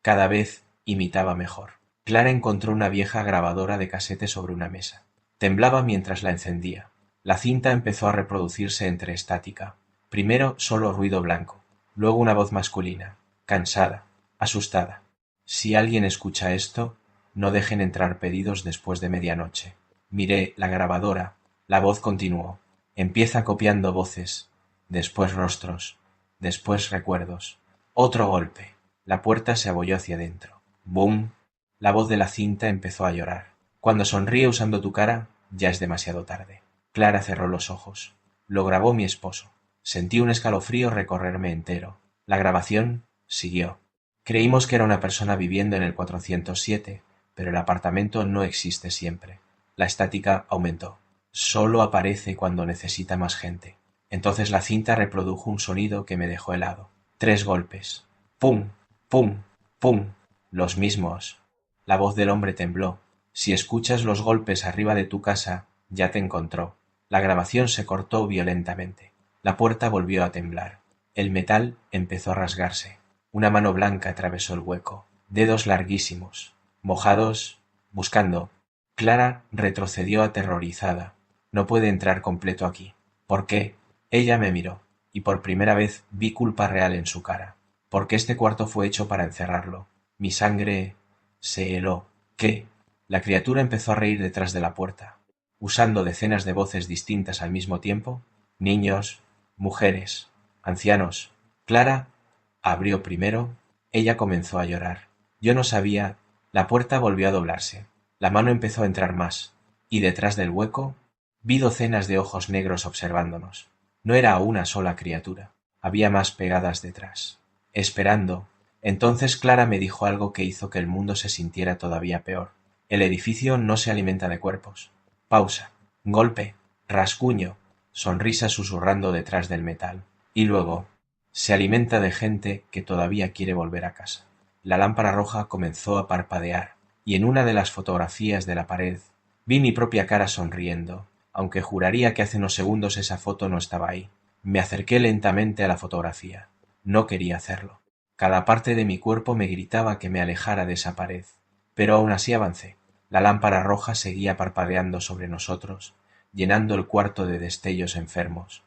Cada vez imitaba mejor. Clara encontró una vieja grabadora de casete sobre una mesa. Temblaba mientras la encendía. La cinta empezó a reproducirse entre estática. Primero solo ruido blanco, luego una voz masculina, cansada, asustada. Si alguien escucha esto, no dejen entrar pedidos después de medianoche. Miré la grabadora. La voz continuó. Empieza copiando voces, después rostros, después recuerdos. Otro golpe. La puerta se abolló hacia dentro. ¡Bum! La voz de la cinta empezó a llorar. Cuando sonríe usando tu cara, ya es demasiado tarde. Clara cerró los ojos. Lo grabó mi esposo. Sentí un escalofrío recorrerme entero. La grabación siguió. Creímos que era una persona viviendo en el 407, pero el apartamento no existe siempre. La estática aumentó. Solo aparece cuando necesita más gente. Entonces la cinta reprodujo un sonido que me dejó helado. 3 golpes. ¡Pum! ¡Pum! ¡Pum! Los mismos. La voz del hombre tembló. Si escuchas los golpes arriba de tu casa, ya te encontró. La grabación se cortó violentamente. La puerta volvió a temblar. El metal empezó a rasgarse. Una mano blanca atravesó el hueco. Dedos larguísimos, mojados, buscando. Clara retrocedió aterrorizada. No puede entrar completo aquí. ¿Por qué? Ella me miró, y por primera vez vi culpa real en su cara. Porque este cuarto fue hecho para encerrarlo. Mi sangre se heló. ¿Qué? La criatura empezó a reír detrás de la puerta, usando decenas de voces distintas al mismo tiempo. Niños, mujeres, ancianos. Clara abrió primero. Ella comenzó a llorar. Yo no sabía. La puerta volvió a doblarse. La mano empezó a entrar más, y detrás del hueco vi docenas de ojos negros observándonos. No era una sola criatura. Había más pegadas detrás, esperando. Entonces Clara me dijo algo que hizo que el mundo se sintiera todavía peor. El edificio no se alimenta de cuerpos. Pausa. Golpe. Rasguño. Sonrisa susurrando detrás del metal. Y luego, se alimenta de gente que todavía quiere volver a casa. La lámpara roja comenzó a parpadear, y en una de las fotografías de la pared vi mi propia cara sonriendo, aunque juraría que hace unos segundos esa foto no estaba ahí. Me acerqué lentamente a la fotografía. No quería hacerlo. Cada parte de mi cuerpo me gritaba que me alejara de esa pared, pero aún así avancé. La lámpara roja seguía parpadeando sobre nosotros, llenando el cuarto de destellos enfermos.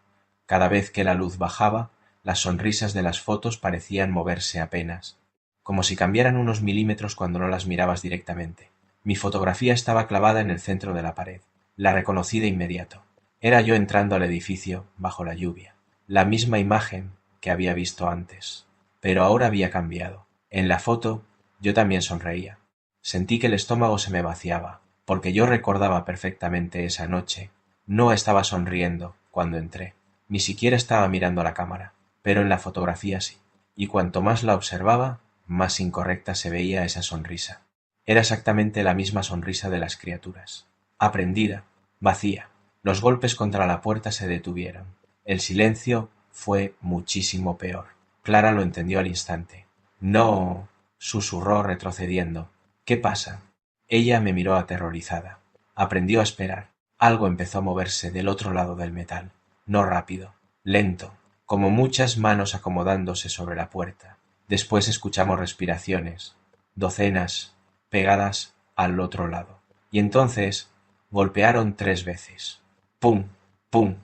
Cada vez que la luz bajaba, las sonrisas de las fotos parecían moverse apenas, como si cambiaran unos milímetros cuando no las mirabas directamente. Mi fotografía estaba clavada en el centro de la pared. La reconocí de inmediato. Era yo entrando al edificio bajo la lluvia. La misma imagen que había visto antes. Pero ahora había cambiado. En la foto yo también sonreía. Sentí que el estómago se me vaciaba, porque yo recordaba perfectamente esa noche. No estaba sonriendo cuando entré. Ni siquiera estaba mirando a la cámara, pero en la fotografía sí. Y cuanto más la observaba, más incorrecta se veía esa sonrisa. Era exactamente la misma sonrisa de las criaturas. Aprendida, vacía. Los golpes contra la puerta se detuvieron. El silencio fue muchísimo peor. Clara lo entendió al instante. No, susurró retrocediendo. ¿Qué pasa? Ella me miró aterrorizada. Aprendió a esperar. Algo empezó a moverse del otro lado del metal. No rápido, lento, como muchas manos acomodándose sobre la puerta. Después escuchamos respiraciones, docenas, pegadas al otro lado. Y entonces golpearon 3 veces. ¡Pum! ¡Pum!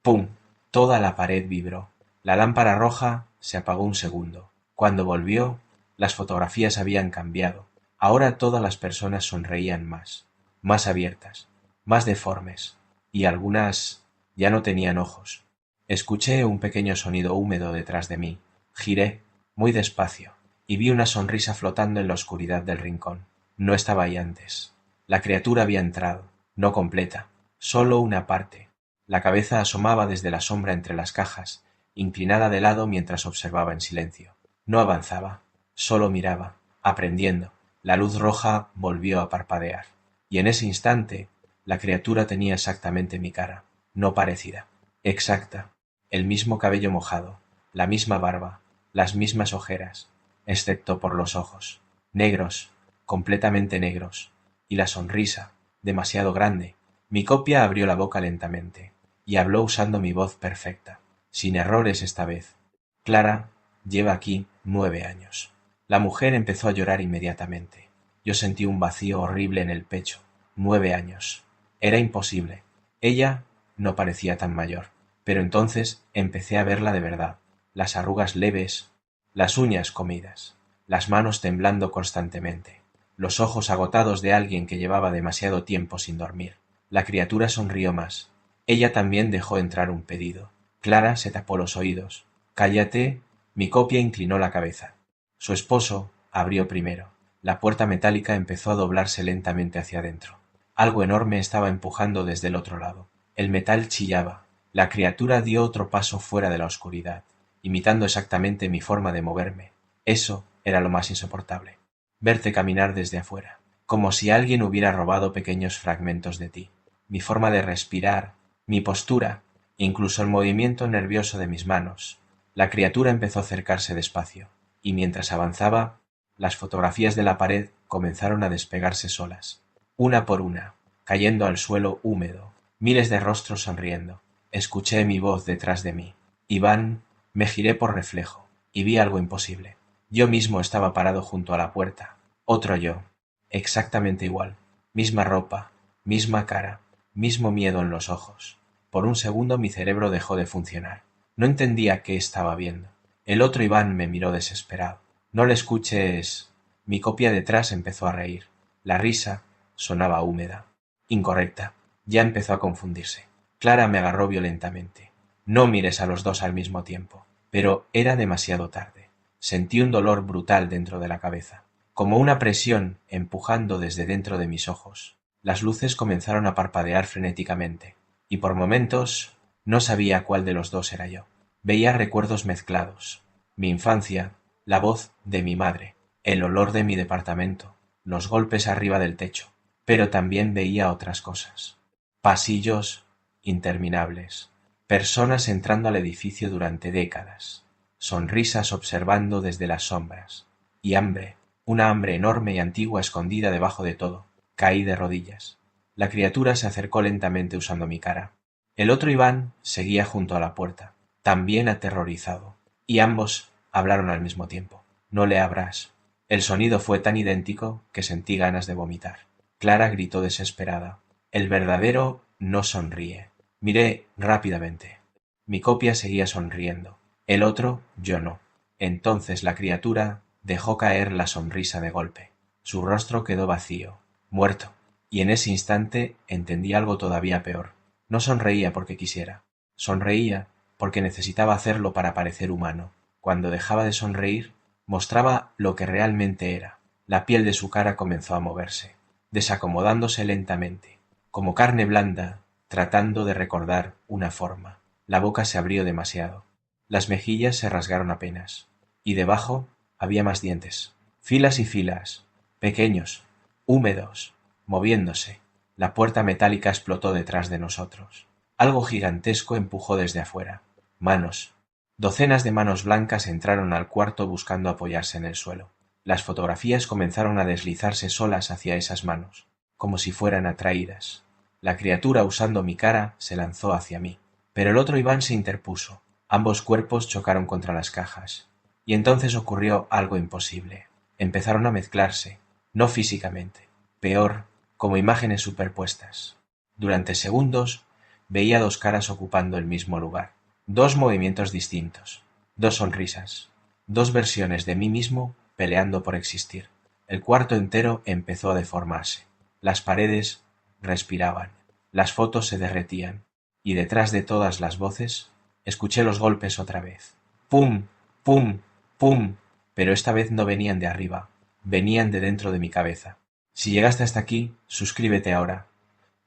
¡Pum! Toda la pared vibró. La lámpara roja se apagó un segundo. Cuando volvió, las fotografías habían cambiado. Ahora todas las personas sonreían más abiertas, más deformes, y algunas ya no tenían ojos. Escuché un pequeño sonido húmedo detrás de mí. Giré, muy despacio, y vi una sonrisa flotando en la oscuridad del rincón. No estaba ahí antes. La criatura había entrado, no completa, solo una parte. La cabeza asomaba desde la sombra entre las cajas, inclinada de lado mientras observaba en silencio. No avanzaba, solo miraba, aprendiendo. La luz roja volvió a parpadear, y en ese instante la criatura tenía exactamente mi cara, no parecida, exacta, el mismo cabello mojado, la misma barba, las mismas ojeras, excepto por los ojos, negros, completamente negros, y la sonrisa, demasiado grande. Mi copia abrió la boca lentamente, y habló usando mi voz perfecta, sin errores esta vez. Clara lleva aquí 9 años. La mujer empezó a llorar inmediatamente. Yo sentí un vacío horrible en el pecho. 9 años. Era imposible. Ella no parecía tan mayor. Pero entonces empecé a verla de verdad. Las arrugas leves, las uñas comidas, las manos temblando constantemente, los ojos agotados de alguien que llevaba demasiado tiempo sin dormir. La criatura sonrió más. Ella también dejó entrar un pedido. Clara se tapó los oídos. «Cállate». Mi copia inclinó la cabeza. Su esposo abrió primero. La puerta metálica empezó a doblarse lentamente hacia adentro. Algo enorme estaba empujando desde el otro lado. El metal chillaba. La criatura dio otro paso fuera de la oscuridad, imitando exactamente mi forma de moverme. Eso era lo más insoportable. Verte caminar desde afuera, como si alguien hubiera robado pequeños fragmentos de ti. Mi forma de respirar, mi postura, incluso el movimiento nervioso de mis manos. La criatura empezó a acercarse despacio, y mientras avanzaba, las fotografías de la pared comenzaron a despegarse solas, una por una, cayendo al suelo húmedo, miles de rostros sonriendo. Escuché mi voz detrás de mí. Iván, me giré por reflejo, y vi algo imposible. Yo mismo estaba parado junto a la puerta. Otro yo, exactamente igual, misma ropa, misma cara, mismo miedo en los ojos. Por un segundo mi cerebro dejó de funcionar. No entendía qué estaba viendo. El otro Iván me miró desesperado. No le escuches. Mi copia detrás empezó a reír. La risa sonaba húmeda, incorrecta. Ya empezó a confundirse. Clara me agarró violentamente. No mires a los dos al mismo tiempo. Pero era demasiado tarde. Sentí un dolor brutal dentro de la cabeza, como una presión empujando desde dentro de mis ojos. Las luces comenzaron a parpadear frenéticamente, y por momentos no sabía cuál de los dos era yo. Veía recuerdos mezclados. Mi infancia, la voz de mi madre, el olor de mi departamento, los golpes arriba del techo, pero también veía otras cosas. Pasillos interminables, personas entrando al edificio durante décadas, sonrisas observando desde las sombras, y hambre, una hambre enorme y antigua escondida debajo de todo. Caí de rodillas. La criatura se acercó lentamente usando mi cara. El otro Iván seguía junto a la puerta, también aterrorizado, y ambos hablaron al mismo tiempo. No le abras. El sonido fue tan idéntico que sentí ganas de vomitar. Clara gritó desesperada. El verdadero no sonríe. Miré rápidamente. Mi copia seguía sonriendo. El otro, yo no. Entonces la criatura dejó caer la sonrisa de golpe. Su rostro quedó vacío, muerto, y en ese instante entendí algo todavía peor. No sonreía porque quisiera. Sonreía porque necesitaba hacerlo para parecer humano. Cuando dejaba de sonreír, mostraba lo que realmente era. La piel de su cara comenzó a moverse, desacomodándose lentamente, como carne blanda, tratando de recordar una forma. La boca se abrió demasiado. Las mejillas se rasgaron apenas, y debajo había más dientes. Filas y filas, pequeños, húmedos, moviéndose. La puerta metálica explotó detrás de nosotros. Algo gigantesco empujó desde afuera. Manos. Docenas de manos blancas entraron al cuarto buscando apoyarse en el suelo. Las fotografías comenzaron a deslizarse solas hacia esas manos, como si fueran atraídas. La criatura, usando mi cara, se lanzó hacia mí. Pero el otro Iván se interpuso. Ambos cuerpos chocaron contra las cajas. Y entonces ocurrió algo imposible. Empezaron a mezclarse, no físicamente, peor, como imágenes superpuestas. Durante segundos veía dos caras ocupando el mismo lugar, dos movimientos distintos, dos sonrisas, dos versiones de mí mismo peleando por existir. El cuarto entero empezó a deformarse. Las paredes respiraban, las fotos se derretían, y detrás de todas las voces escuché los golpes otra vez. ¡Pum! ¡Pum! ¡Pum! Pero esta vez no venían de arriba, venían de dentro de mi cabeza. Si llegaste hasta aquí, suscríbete ahora,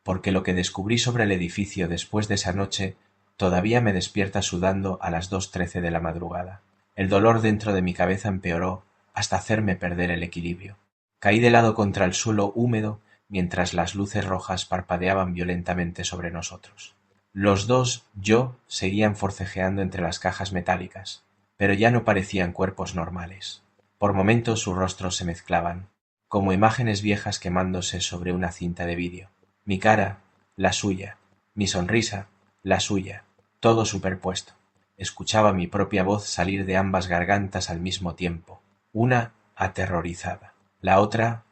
porque lo que descubrí sobre el edificio después de esa noche todavía me despierta sudando a las 2:13 de la madrugada. El dolor dentro de mi cabeza empeoró hasta hacerme perder el equilibrio. Caí de lado contra el suelo húmedo mientras las luces rojas parpadeaban violentamente sobre nosotros. Los dos yo seguían forcejeando entre las cajas metálicas, pero ya no parecían cuerpos normales. Por momentos sus rostros se mezclaban, como imágenes viejas quemándose sobre una cinta de vídeo. Mi cara, la suya, mi sonrisa, la suya, todo superpuesto. Escuchaba mi propia voz salir de ambas gargantas al mismo tiempo, una aterrorizada, la otra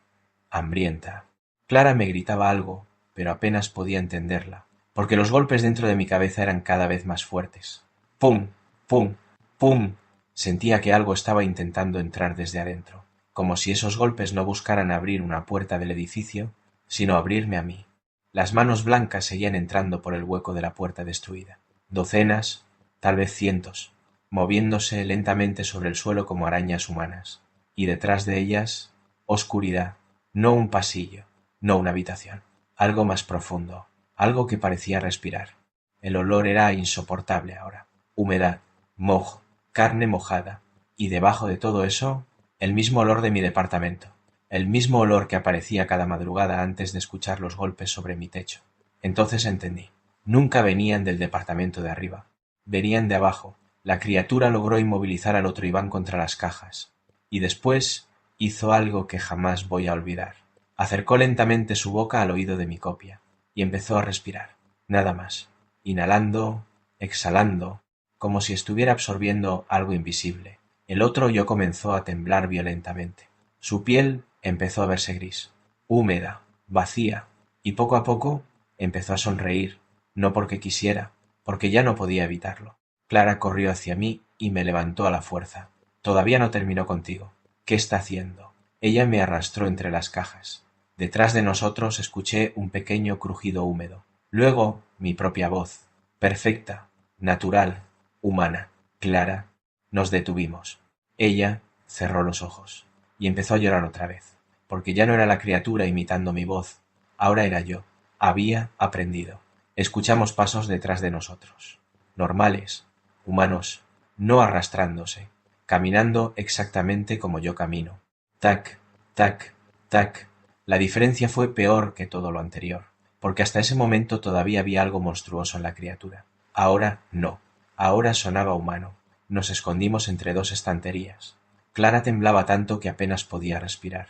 hambrienta. Clara me gritaba algo, pero apenas podía entenderla, porque los golpes dentro de mi cabeza eran cada vez más fuertes. ¡Pum! ¡Pum! ¡Pum! Sentía que algo estaba intentando entrar desde adentro, como si esos golpes no buscaran abrir una puerta del edificio, sino abrirme a mí. Las manos blancas seguían entrando por el hueco de la puerta destruida. Docenas, tal vez cientos, moviéndose lentamente sobre el suelo como arañas humanas. Y detrás de ellas, oscuridad, no un pasillo, no una habitación, algo más profundo, algo que parecía respirar. El olor era insoportable ahora. Humedad, moho, carne mojada. Y debajo de todo eso, el mismo olor de mi departamento. El mismo olor que aparecía cada madrugada antes de escuchar los golpes sobre mi techo. Entonces entendí. Nunca venían del departamento de arriba. Venían de abajo. La criatura logró inmovilizar al otro Iván contra las cajas. Y después hizo algo que jamás voy a olvidar. Acercó lentamente su boca al oído de mi copia y empezó a respirar. Nada más. Inhalando, exhalando, como si estuviera absorbiendo algo invisible. El otro oyó comenzó a temblar violentamente. Su piel empezó a verse gris, húmeda, vacía, y poco a poco empezó a sonreír, no porque quisiera, porque ya no podía evitarlo. Clara corrió hacia mí y me levantó a la fuerza. Todavía no terminó contigo. ¿Qué está haciendo? Ella me arrastró entre las cajas. Detrás de nosotros escuché un pequeño crujido húmedo. Luego mi propia voz, perfecta, natural, humana, clara. Nos detuvimos. Ella cerró los ojos y empezó a llorar otra vez, porque ya no era la criatura imitando mi voz, ahora era yo. Había aprendido. Escuchamos pasos detrás de nosotros, normales, humanos, no arrastrándose, caminando exactamente como yo camino. Tac, tac, tac. La diferencia fue peor que todo lo anterior, porque hasta ese momento todavía había algo monstruoso en la criatura. Ahora no. Ahora sonaba humano. Nos escondimos entre dos estanterías. Clara temblaba tanto que apenas podía respirar.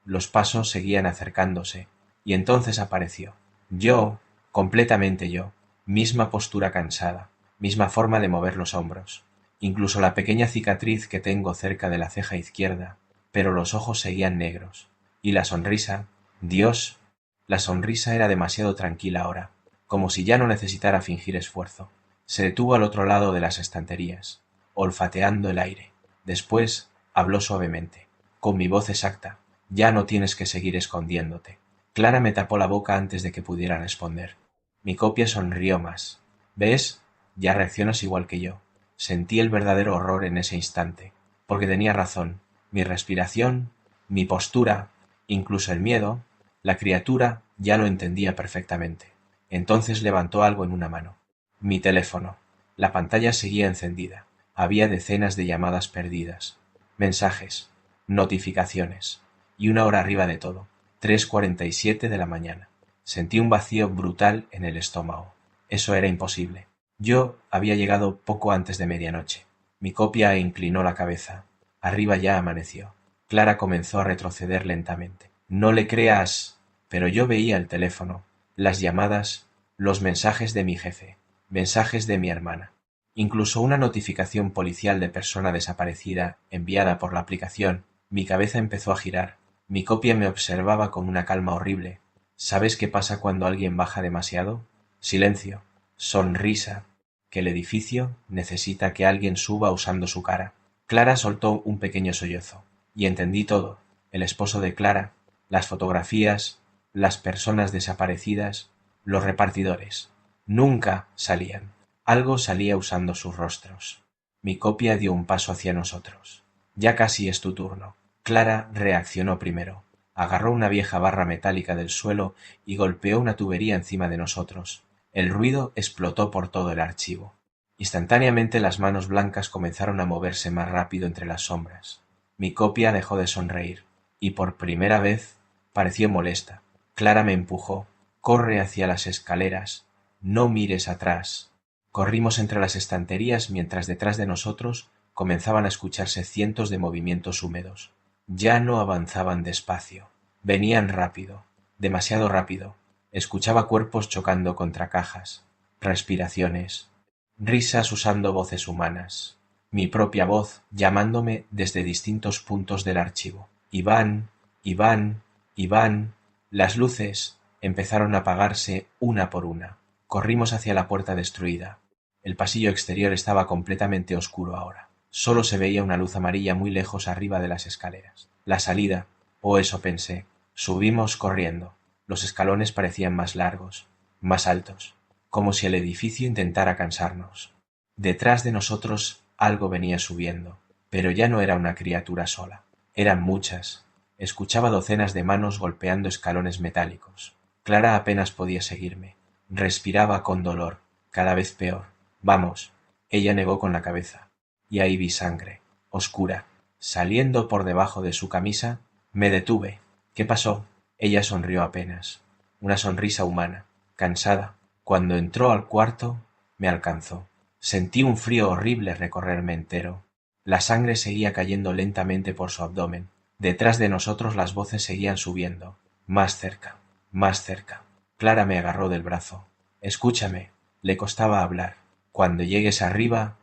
Los pasos seguían acercándose, y entonces apareció. Yo, completamente yo, misma postura cansada, misma forma de mover los hombros, incluso la pequeña cicatriz que tengo cerca de la ceja izquierda, pero los ojos seguían negros, y la sonrisa, Dios, la sonrisa era demasiado tranquila ahora, como si ya no necesitara fingir esfuerzo. Se detuvo al otro lado de las estanterías, olfateando el aire. Después habló suavemente, con mi voz exacta. Ya no tienes que seguir escondiéndote. Clara me tapó la boca antes de que pudiera responder. Mi copia sonrió más. ¿Ves? Ya reaccionas igual que yo. Sentí el verdadero horror en ese instante, porque tenía razón. Mi respiración, mi postura, incluso el miedo, la criatura ya lo entendía perfectamente. Entonces levantó algo en una mano. Mi teléfono. La pantalla seguía encendida. Había decenas de llamadas perdidas, mensajes, notificaciones, y una hora arriba de todo, 3:47 de la mañana. Sentí un vacío brutal en el estómago. Eso era imposible. Yo había llegado poco antes de medianoche. Mi copia inclinó la cabeza. Arriba ya amaneció. Clara comenzó a retroceder lentamente. No le creas. Pero yo veía el teléfono, las llamadas, los mensajes de mi jefe, mensajes de mi hermana. Incluso una notificación policial de persona desaparecida enviada por la aplicación. Mi cabeza empezó a girar. Mi copia me observaba con una calma horrible. ¿Sabes qué pasa cuando alguien baja demasiado? Silencio. Sonrisa. Que el edificio necesita que alguien suba usando su cara. Clara soltó un pequeño sollozo. Y entendí todo. El esposo de Clara, las fotografías, las personas desaparecidas, los repartidores. Nunca salían. Algo salía usando sus rostros. Mi copia dio un paso hacia nosotros. Ya casi es tu turno. Clara reaccionó primero. Agarró una vieja barra metálica del suelo y golpeó una tubería encima de nosotros. El ruido explotó por todo el archivo. Instantáneamente las manos blancas comenzaron a moverse más rápido entre las sombras. Mi copia dejó de sonreír, y por primera vez pareció molesta. Clara me empujó. Corre hacia las escaleras. No mires atrás. Corrimos entre las estanterías mientras detrás de nosotros comenzaban a escucharse cientos de movimientos húmedos. Ya no avanzaban despacio. Venían rápido, demasiado rápido. Escuchaba cuerpos chocando contra cajas, respiraciones, risas usando voces humanas, mi propia voz llamándome desde distintos puntos del archivo. Iván, Iván, Iván. Las luces empezaron a apagarse una por una. Corrimos hacia la puerta destruida. El pasillo exterior estaba completamente oscuro ahora. Solo se veía una luz amarilla muy lejos arriba de las escaleras. La salida, o eso pensé. Subimos corriendo. Los escalones parecían más largos, más altos, como si el edificio intentara cansarnos. Detrás de nosotros algo venía subiendo, pero ya no era una criatura sola. Eran muchas. Escuchaba docenas de manos golpeando escalones metálicos. Clara apenas podía seguirme. Respiraba con dolor, cada vez peor. Vamos. Ella negó con la cabeza. Y ahí vi sangre, oscura, saliendo por debajo de su camisa. Me detuve. ¿Qué pasó? Ella sonrió apenas. Una sonrisa humana, cansada. Cuando entró al cuarto, me alcanzó. Sentí un frío horrible recorrerme entero. La sangre seguía cayendo lentamente por su abdomen. Detrás de nosotros las voces seguían subiendo. Más cerca, más cerca. Clara me agarró del brazo. Escúchame. Le costaba hablar. Cuando llegues arriba,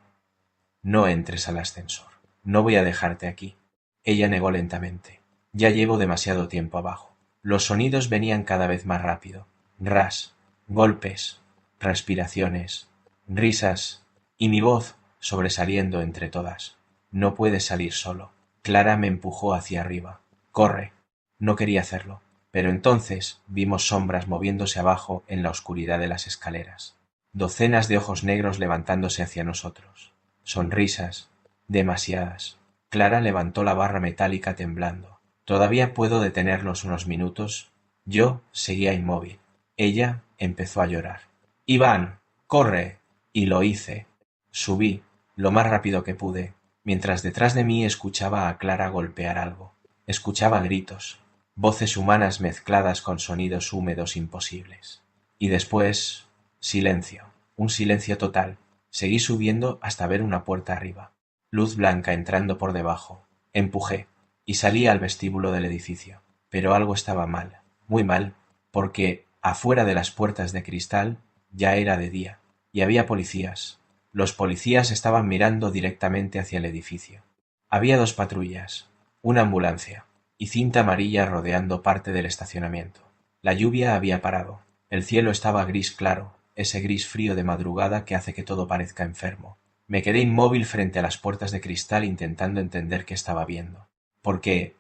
no entres al ascensor. No voy a dejarte aquí. Ella negó lentamente. Ya llevo demasiado tiempo abajo. Los sonidos venían cada vez más rápido. Ras, golpes, respiraciones, risas y mi voz sobresaliendo entre todas. No puedes salir solo. Clara me empujó hacia arriba. Corre. No quería hacerlo, pero entonces vimos sombras moviéndose abajo en la oscuridad de las escaleras. Docenas de ojos negros levantándose hacia nosotros. Sonrisas. Demasiadas. Clara levantó la barra metálica temblando. Todavía puedo detenerlos unos minutos. Yo seguía inmóvil. Ella empezó a llorar. «Iván, corre». Y lo hice. Subí, lo más rápido que pude, mientras detrás de mí escuchaba a Clara golpear algo. Escuchaba gritos, voces humanas mezcladas con sonidos húmedos imposibles. Y después, silencio, un silencio total. Seguí subiendo hasta ver una puerta arriba. Luz blanca entrando por debajo. Empujé y salí al vestíbulo del edificio. Pero algo estaba mal, muy mal, porque afuera de las puertas de cristal ya era de día y había policías. Los policías estaban mirando directamente hacia el edificio. Había 2 patrullas, una ambulancia y cinta amarilla rodeando parte del estacionamiento. La lluvia había parado. El cielo estaba gris claro, ese gris frío de madrugada que hace que todo parezca enfermo. Me quedé inmóvil frente a las puertas de cristal intentando entender qué estaba viendo. Porque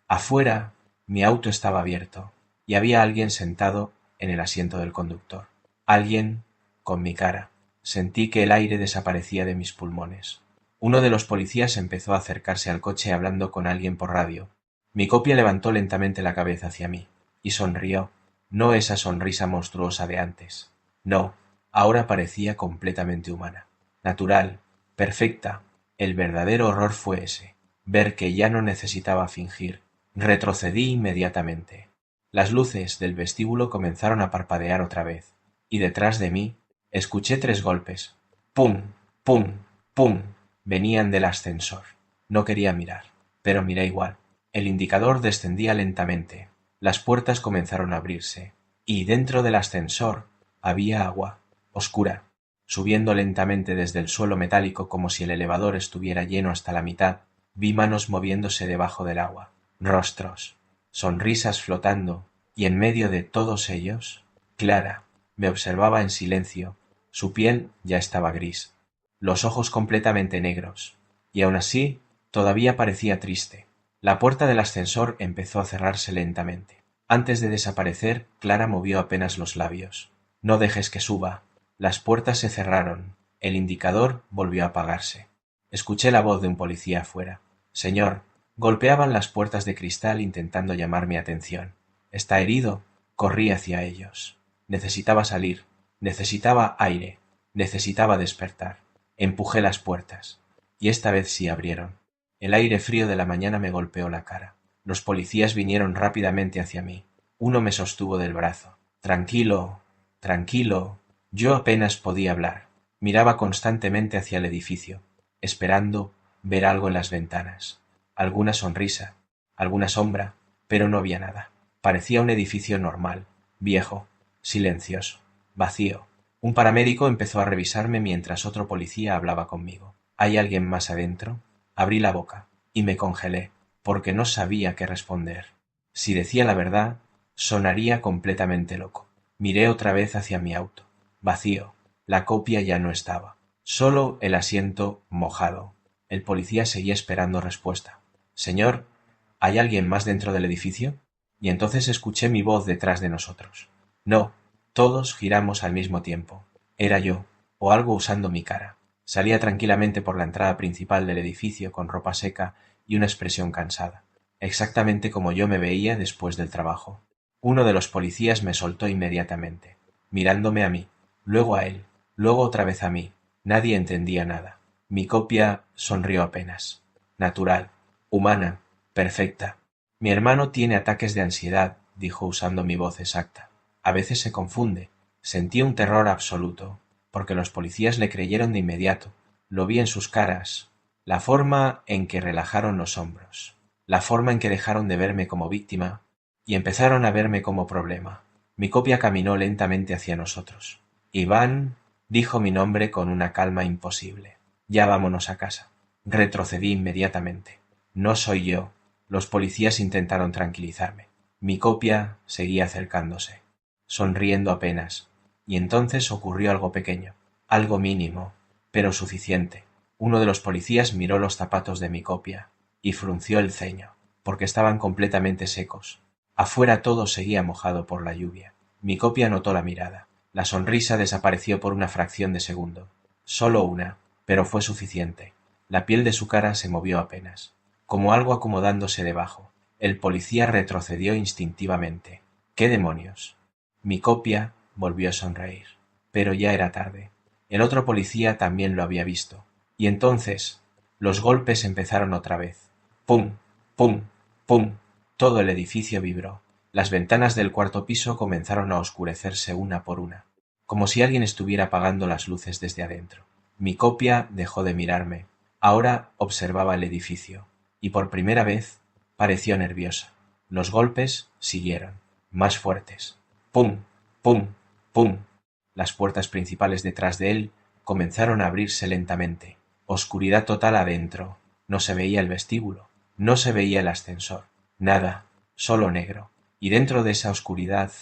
afuera mi auto estaba abierto y había alguien sentado en el asiento del conductor. Alguien con mi cara. Sentí que el aire desaparecía de mis pulmones. Uno de los policías empezó a acercarse al coche hablando con alguien por radio. Mi copia levantó lentamente la cabeza hacia mí y sonrió. No esa sonrisa monstruosa de antes. No, ahora parecía completamente humana. Natural, perfecta. El verdadero horror fue ese. Ver que ya no necesitaba fingir. Retrocedí inmediatamente. Las luces del vestíbulo comenzaron a parpadear otra vez, y detrás de mí escuché 3 golpes. ¡Pum! ¡Pum! ¡Pum! Venían del ascensor. No quería mirar, pero miré igual. El indicador descendía lentamente. Las puertas comenzaron a abrirse, y dentro del ascensor había agua, oscura, subiendo lentamente desde el suelo metálico como si el elevador estuviera lleno hasta la mitad. Vi manos moviéndose debajo del agua, rostros, sonrisas flotando, y en medio de todos ellos, Clara me observaba en silencio. Su piel ya estaba gris, los ojos completamente negros, y aun así todavía parecía triste. La puerta del ascensor empezó a cerrarse lentamente. Antes de desaparecer, Clara movió apenas los labios. «No dejes que suba». Las puertas se cerraron. El indicador volvió a apagarse. Escuché la voz de un policía afuera. «Señor». Golpeaban las puertas de cristal intentando llamar mi atención. «¿Está herido?» Corrí hacia ellos. Necesitaba salir. Necesitaba aire. Necesitaba despertar. Empujé las puertas. Y esta vez sí abrieron. El aire frío de la mañana me golpeó la cara. Los policías vinieron rápidamente hacia mí. Uno me sostuvo del brazo. «Tranquilo, tranquilo». Yo apenas podía hablar. Miraba constantemente hacia el edificio, esperando ver algo en las ventanas. Alguna sonrisa, alguna sombra, pero no había nada. Parecía un edificio normal, viejo, silencioso, vacío. Un paramédico empezó a revisarme mientras otro policía hablaba conmigo. ¿Hay alguien más adentro? Abrí la boca y me congelé, porque no sabía qué responder. Si decía la verdad, sonaría completamente loco. Miré otra vez hacia mi auto. Vacío. La copia ya no estaba. Solo el asiento mojado. El policía seguía esperando respuesta. «Señor, ¿hay alguien más dentro del edificio?» Y entonces escuché mi voz detrás de nosotros. No, todos giramos al mismo tiempo. Era yo, o algo usando mi cara. Salía tranquilamente por la entrada principal del edificio con ropa seca y una expresión cansada, exactamente como yo me veía después del trabajo. Uno de los policías me soltó inmediatamente, mirándome a mí, luego a él, luego otra vez a mí. Nadie entendía nada. Mi copia sonrió apenas. Natural, humana, perfecta. Mi hermano tiene ataques de ansiedad, dijo usando mi voz exacta. A veces se confunde. Sentí un terror absoluto, porque los policías le creyeron de inmediato. Lo vi en sus caras, la forma en que relajaron los hombros, la forma en que dejaron de verme como víctima y empezaron a verme como problema. Mi copia caminó lentamente hacia nosotros. Iván dijo mi nombre con una calma imposible. Ya vámonos a casa. Retrocedí inmediatamente. No soy yo. Los policías intentaron tranquilizarme. Mi copia seguía acercándose, sonriendo apenas, y entonces ocurrió algo pequeño, algo mínimo, pero suficiente. Uno de los policías miró los zapatos de mi copia y frunció el ceño, porque estaban completamente secos. Afuera todo seguía mojado por la lluvia. Mi copia notó la mirada. La sonrisa desapareció por una fracción de segundo. Solo una, pero fue suficiente. La piel de su cara se movió apenas, como algo acomodándose debajo. El policía retrocedió instintivamente. ¿Qué demonios? Mi copia volvió a sonreír, pero ya era tarde. El otro policía también lo había visto. Y entonces los golpes empezaron otra vez. ¡Pum! ¡Pum! ¡Pum! Todo el edificio vibró. Las ventanas del cuarto piso comenzaron a oscurecerse una por una, como si alguien estuviera apagando las luces desde adentro. Mi copia dejó de mirarme. Ahora observaba el edificio, y por primera vez pareció nerviosa. Los golpes siguieron, más fuertes. ¡Pum! ¡Pum! ¡Pum! Las puertas principales detrás de él comenzaron a abrirse lentamente. Oscuridad total adentro. No se veía el vestíbulo, no se veía el ascensor. Nada, solo negro. Y dentro de esa oscuridad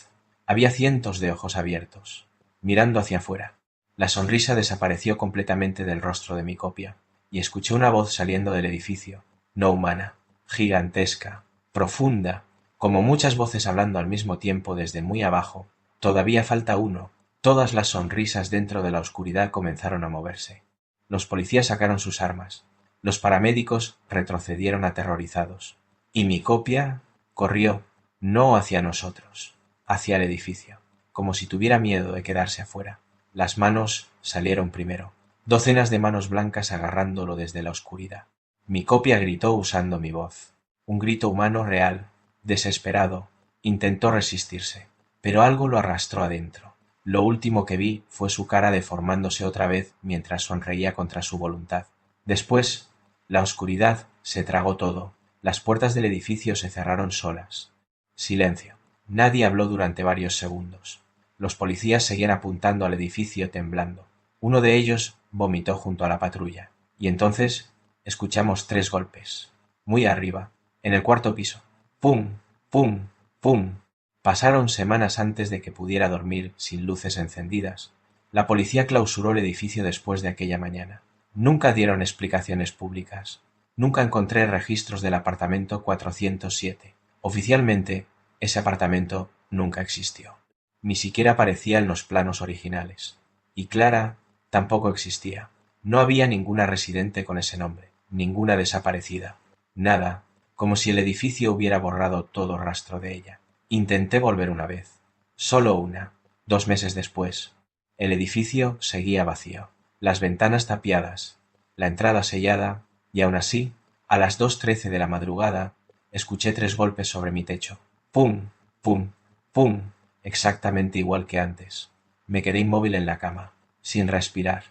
había cientos de ojos abiertos, mirando hacia afuera. La sonrisa desapareció completamente del rostro de mi copia, y escuché una voz saliendo del edificio, no humana, gigantesca, profunda, como muchas voces hablando al mismo tiempo desde muy abajo. Todavía falta uno. Todas las sonrisas dentro de la oscuridad comenzaron a moverse. Los policías sacaron sus armas. Los paramédicos retrocedieron aterrorizados. Y mi copia corrió, no hacia nosotros, hacia el edificio, como si tuviera miedo de quedarse afuera. Las manos salieron primero, docenas de manos blancas agarrándolo desde la oscuridad. Mi copia gritó usando mi voz. Un grito humano real, desesperado. Intentó resistirse, pero algo lo arrastró adentro. Lo último que vi fue su cara deformándose otra vez mientras sonreía contra su voluntad. Después, la oscuridad se tragó todo. Las puertas del edificio se cerraron solas. Silencio. Nadie habló durante varios segundos. Los policías seguían apuntando al edificio temblando. Uno de ellos vomitó junto a la patrulla. Y entonces escuchamos 3 golpes. Muy arriba, en el cuarto piso. ¡Pum! ¡Pum! ¡Pum! Pasaron semanas antes de que pudiera dormir sin luces encendidas. La policía clausuró el edificio después de aquella mañana. Nunca dieron explicaciones públicas. Nunca encontré registros del apartamento 407. Oficialmente, ese apartamento nunca existió. Ni siquiera aparecía en los planos originales. Y Clara tampoco existía. No había ninguna residente con ese nombre, ninguna desaparecida. Nada, como si el edificio hubiera borrado todo rastro de ella. Intenté volver una vez. Solo una. 2 meses después. El edificio seguía vacío. Las ventanas tapiadas, la entrada sellada, y aun así, a las 2:13 de la madrugada, escuché 3 golpes sobre mi techo. ¡Pum! ¡Pum! ¡Pum! Exactamente igual que antes. Me quedé inmóvil en la cama, sin respirar,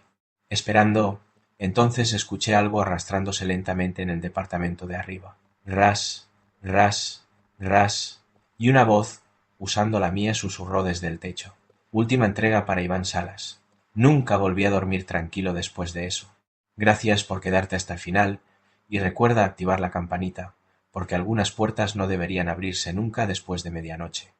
esperando. Entonces escuché algo arrastrándose lentamente en el departamento de arriba. Ras, ras, ras, y una voz, usando la mía, susurró desde el techo. Última entrega para Iván Salas. Nunca volví a dormir tranquilo después de eso. Gracias por quedarte hasta el final y recuerda activar la campanita, porque algunas puertas no deberían abrirse nunca después de medianoche.